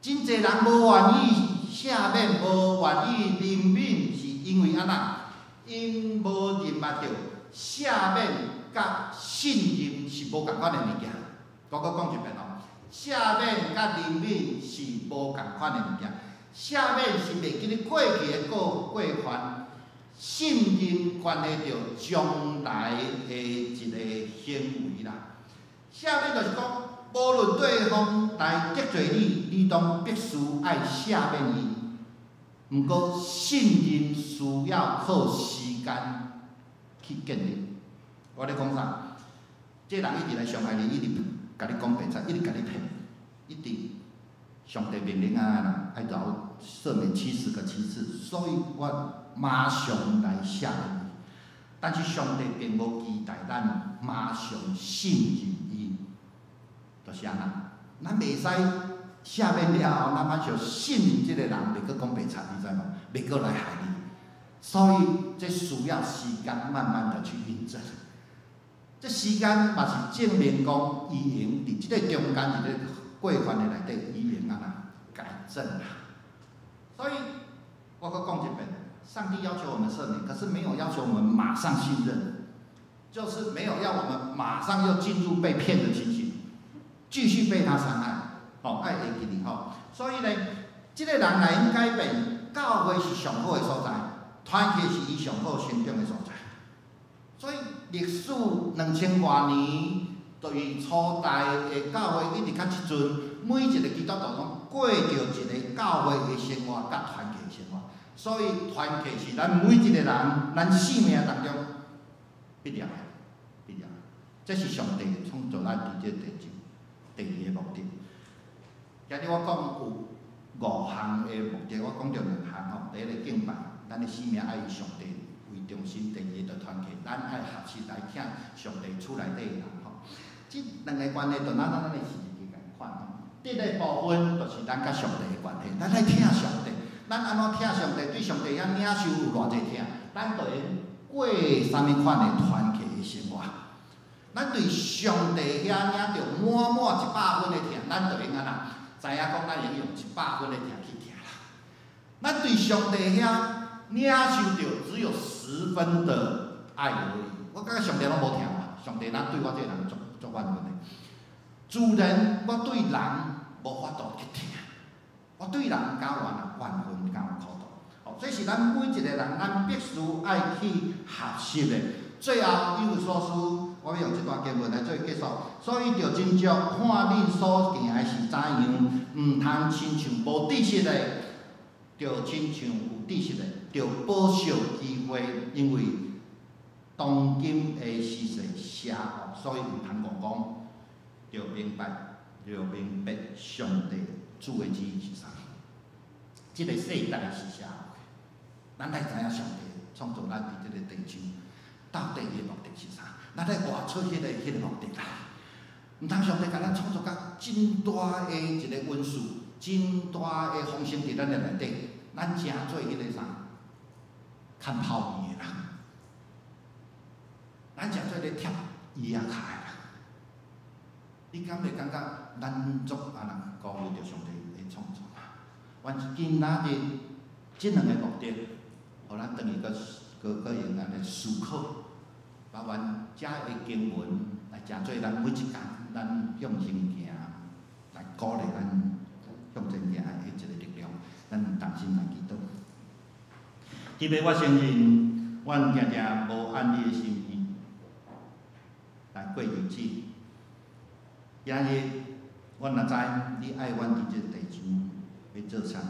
Speaker 2: 真侪人无愿意赦免，无愿意怜悯，是因为安那？因无认捌着赦免甲信任是无共款的物件。我搁讲一遍哦，赦免甲怜悯是无共款的物件。赦免是袂记你过去的过犯，信任关系着将来的一个行为啦。赦免就是讲，无论对方来得罪你，你都必须爱赦免伊。毋过信任需要靠时间去建立。我咧讲啥？这人一直来伤害你，一直甲你讲白菜，一直甲你骗，一直上帝命令啦，爱饶赦免70个7次，所以我马上来赦免伊。但是上帝并无期待咱马上信任伊，就是安那。咱袂使赦免了后，咱马上信任即个人，袂搁讲白菜，你知无？袂搁来害你。所以这需要时间慢慢的去印证。这时间嘛是证明讲，伊用伫即个中间一个过犯的内底，伊用安那改正啦。所以我搁讲一遍，上帝要求我们赦免，可是没有要求我们马上信任，就是没有要我们马上又进入被骗的情形，继续被他伤害。爱会记哩吼。所以呢，即个人来应改变，教会是上好的所在，团契是伊上好成长的所在。所以历史2000多年，对初代的教会一直到即阵，每一个基督徒拢过着一个教会的生活甲团契的生活。所以团契是咱每一个人，咱生命当中必要的，必要的。这是上帝创造咱伫这地球第二个目的。今日我讲有5项的目的，我讲着2项吼。第一个敬拜，咱的生命爱以上帝为中心；第二个团契，咱爱合适来听上帝厝内底的人吼。这2个关系，就咱的是共款吼。第一个部分就是咱甲上帝的关系，咱爱听上帝，咱安怎听上帝，对上帝遐领受有偌济听，咱就会过啥物款的团契的生活。咱对上帝遐领着满100分的听，咱就应安那。知影讲，咱会用100分的听去听啦。咱对上帝遐领受着只有10分的爱而已。我感觉上帝拢无听我，上帝咱对我这个人足怨恨的。自然我对人无法度去听，我对人敢有怨恨，敢有苦毒。这是咱每一个人，咱必须爱去学习的。最后，以弗所书，我要用这段经文来做结束。所以着真足看恁所行的是怎样，毋通亲像无知识的，着亲像有知识的，着保守机会，因为当今的时势邪恶，所以毋通误讲，着明白上帝主的旨意是啥。这个世代是邪恶的，咱爱知影上帝创造咱伫这个地球。到底伊的目的是啥？咱来活出迄个目的来。毋通上帝甲咱创造甲真大的一个温数，真大的风声伫咱的内底，咱诚做迄个啥，看泡面的人，咱诚做咧贴衣啊卡的人。你敢会感觉咱足安人讲为着上帝的创造啊？阮今仔日即两个目的，互咱等于个用咱的思考，把阮遮的经文来诚做咱每一工咱向前行，来鼓励咱向前行的一个力量。咱同心来祈祷。特别我承认，阮常常无按你的心意来过日子。今日阮若知你爱阮伫即个地上要做啥物，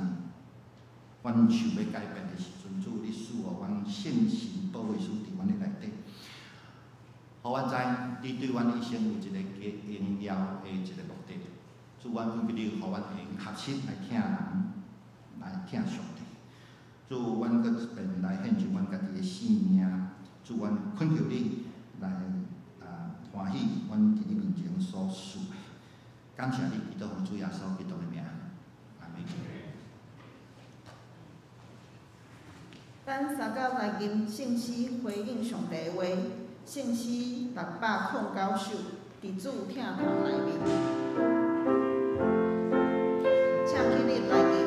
Speaker 2: 阮想要改变的时阵，主你赐予阮信心保卫书伫阮的内底，互阮知你对阮一生有一个荣耀的一个目的。主，阮恳求你，互阮会用学习来听人，来听上帝。主，阮搁一遍来献上阮家己的性命。主，阮恳求你来欢喜阮伫你面前所事的。感谢你，祈祷奉主耶稣基督的名，阿门。
Speaker 1: 咱三角来吟圣诗回应上帝的话，圣诗609首，伫主听堂内面，请起立来吟。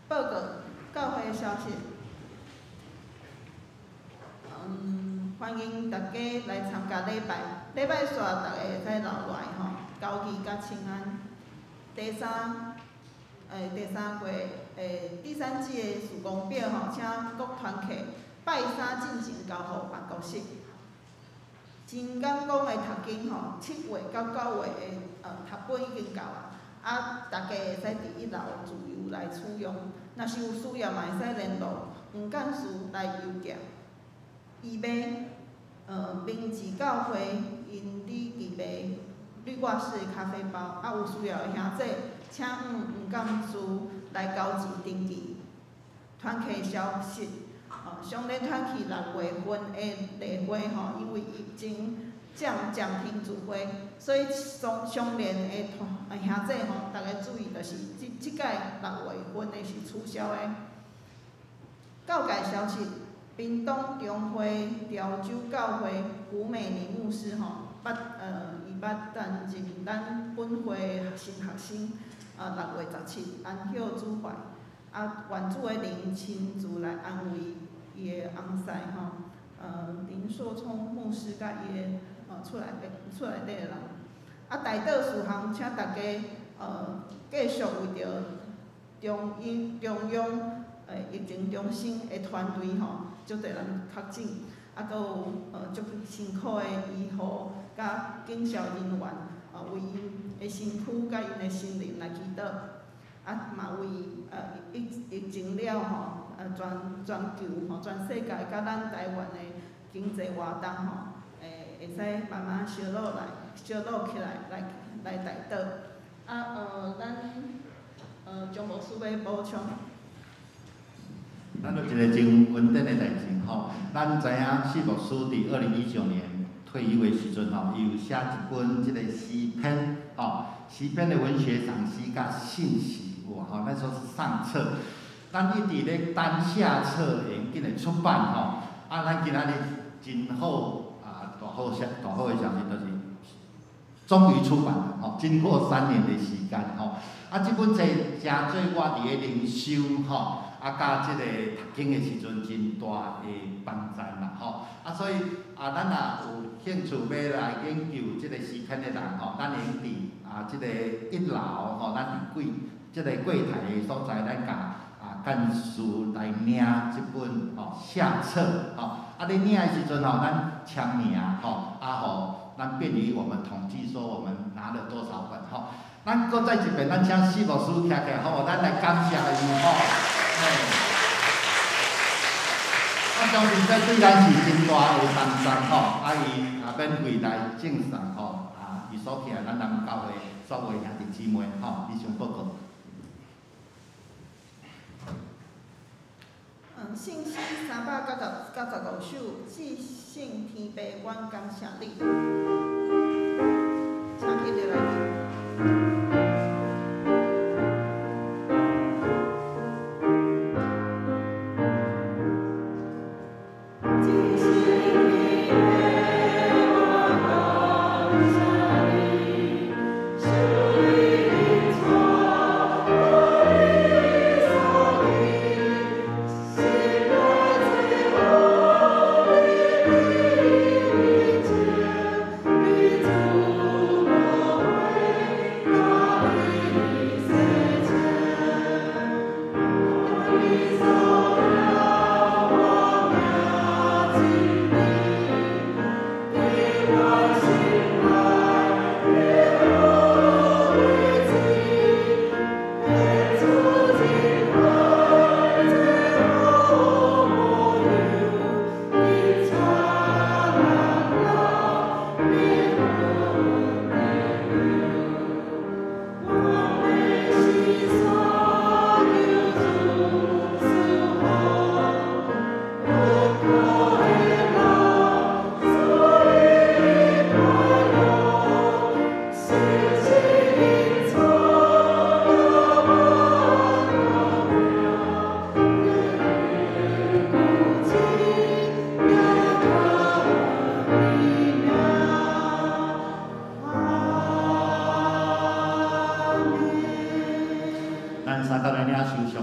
Speaker 1: 报告教会消息。欢迎大家来参加礼拜。礼拜煞大家会使留来吼，交期甲请安。第三季的事工表吼，请各团契拜三进行交互办公室。真敢讲的读经吼，7月到9月的读本已经到啊，大家会使伫1楼自由来取用。若是有需要，嘛会使联络黄干事来邮件。义卖明治教会因理义卖旅馆式的咖啡包，啊有需要的兄弟，请黄干事来交钱登记。团契消息。上联团去6月份的例会吼，因为疫情暂停聚会，所以上联的兄弟吼，大家注意，就是即届6月份的是取消的。教界消息，屏东中会潮州教会胡美玲牧师吼，伊捌担任咱本会新学生，6月17安歇主怀，原主的灵亲自来安慰。伊的翁婿吼，林硕聪牧师甲伊的厝内底的人，大岛事项，请大家继续为着中央疫情中心的团队吼，足侪人确诊，阁有足辛苦的医护甲警消人员，为因的身躯甲因的心灵来祈祷，嘛为疫情了吼。全球吼，全世界甲咱台湾的经济活动吼，会使慢慢烧落起来，来台岛。咱将无需要补充。
Speaker 2: 咱有一个真稳定的代志吼，咱知影四牧师伫2019年退休的时阵吼，伊有写一本即个诗篇吼，诗篇的文学赏析甲信息哇吼，那时候是上册。咱一直咧等下册会紧来出版吼，咱今仔日真好大好的消息就是终于出版了吼，经过3年的时间吼，即本册真做我伫咧灵修吼，甲即个读经的时阵真大的帮助啦吼，所以咱若有兴趣要来研究即个诗篇的人吼，咱会伫即个1楼吼，咱伫即个柜台的所在，咱甲干事来领即本下册你领的时阵咱签名互咱便于我们统计说我们拿了多少本咱搁再一遍，咱请四牧师徛起来咱来感谢伊我相信这对咱是真大的帮助伊免费来赠送伊所徛咱南教会所有兄弟姊妹以上报告。
Speaker 1: 信息395首，寄信天父，阮感谢你。请起立来念。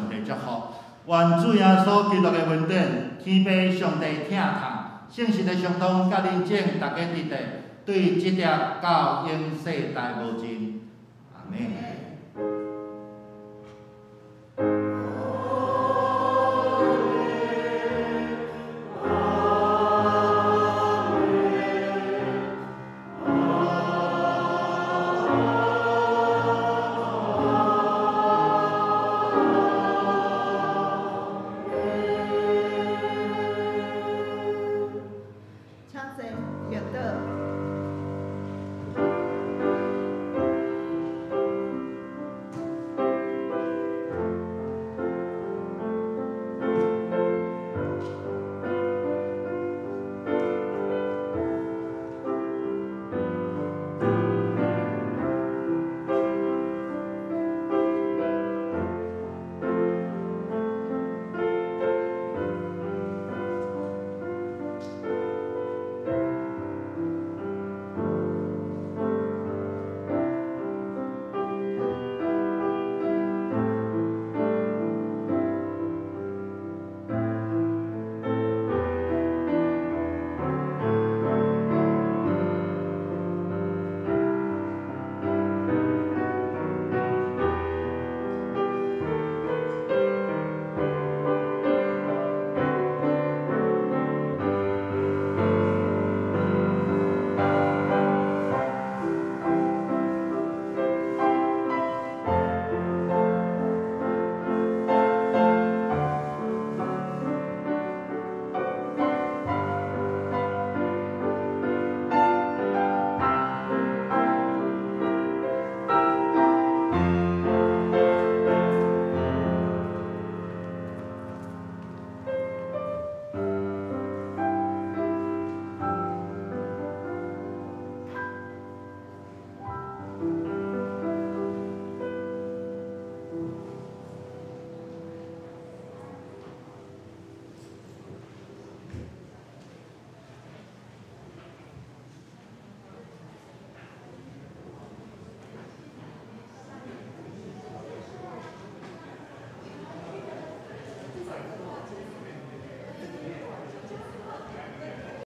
Speaker 2: 上帝祝福。愿主耶稣基督的恩典、天父上帝疼痛、圣神的相通，甲恁种大家伫地，对即条教永世代无尽。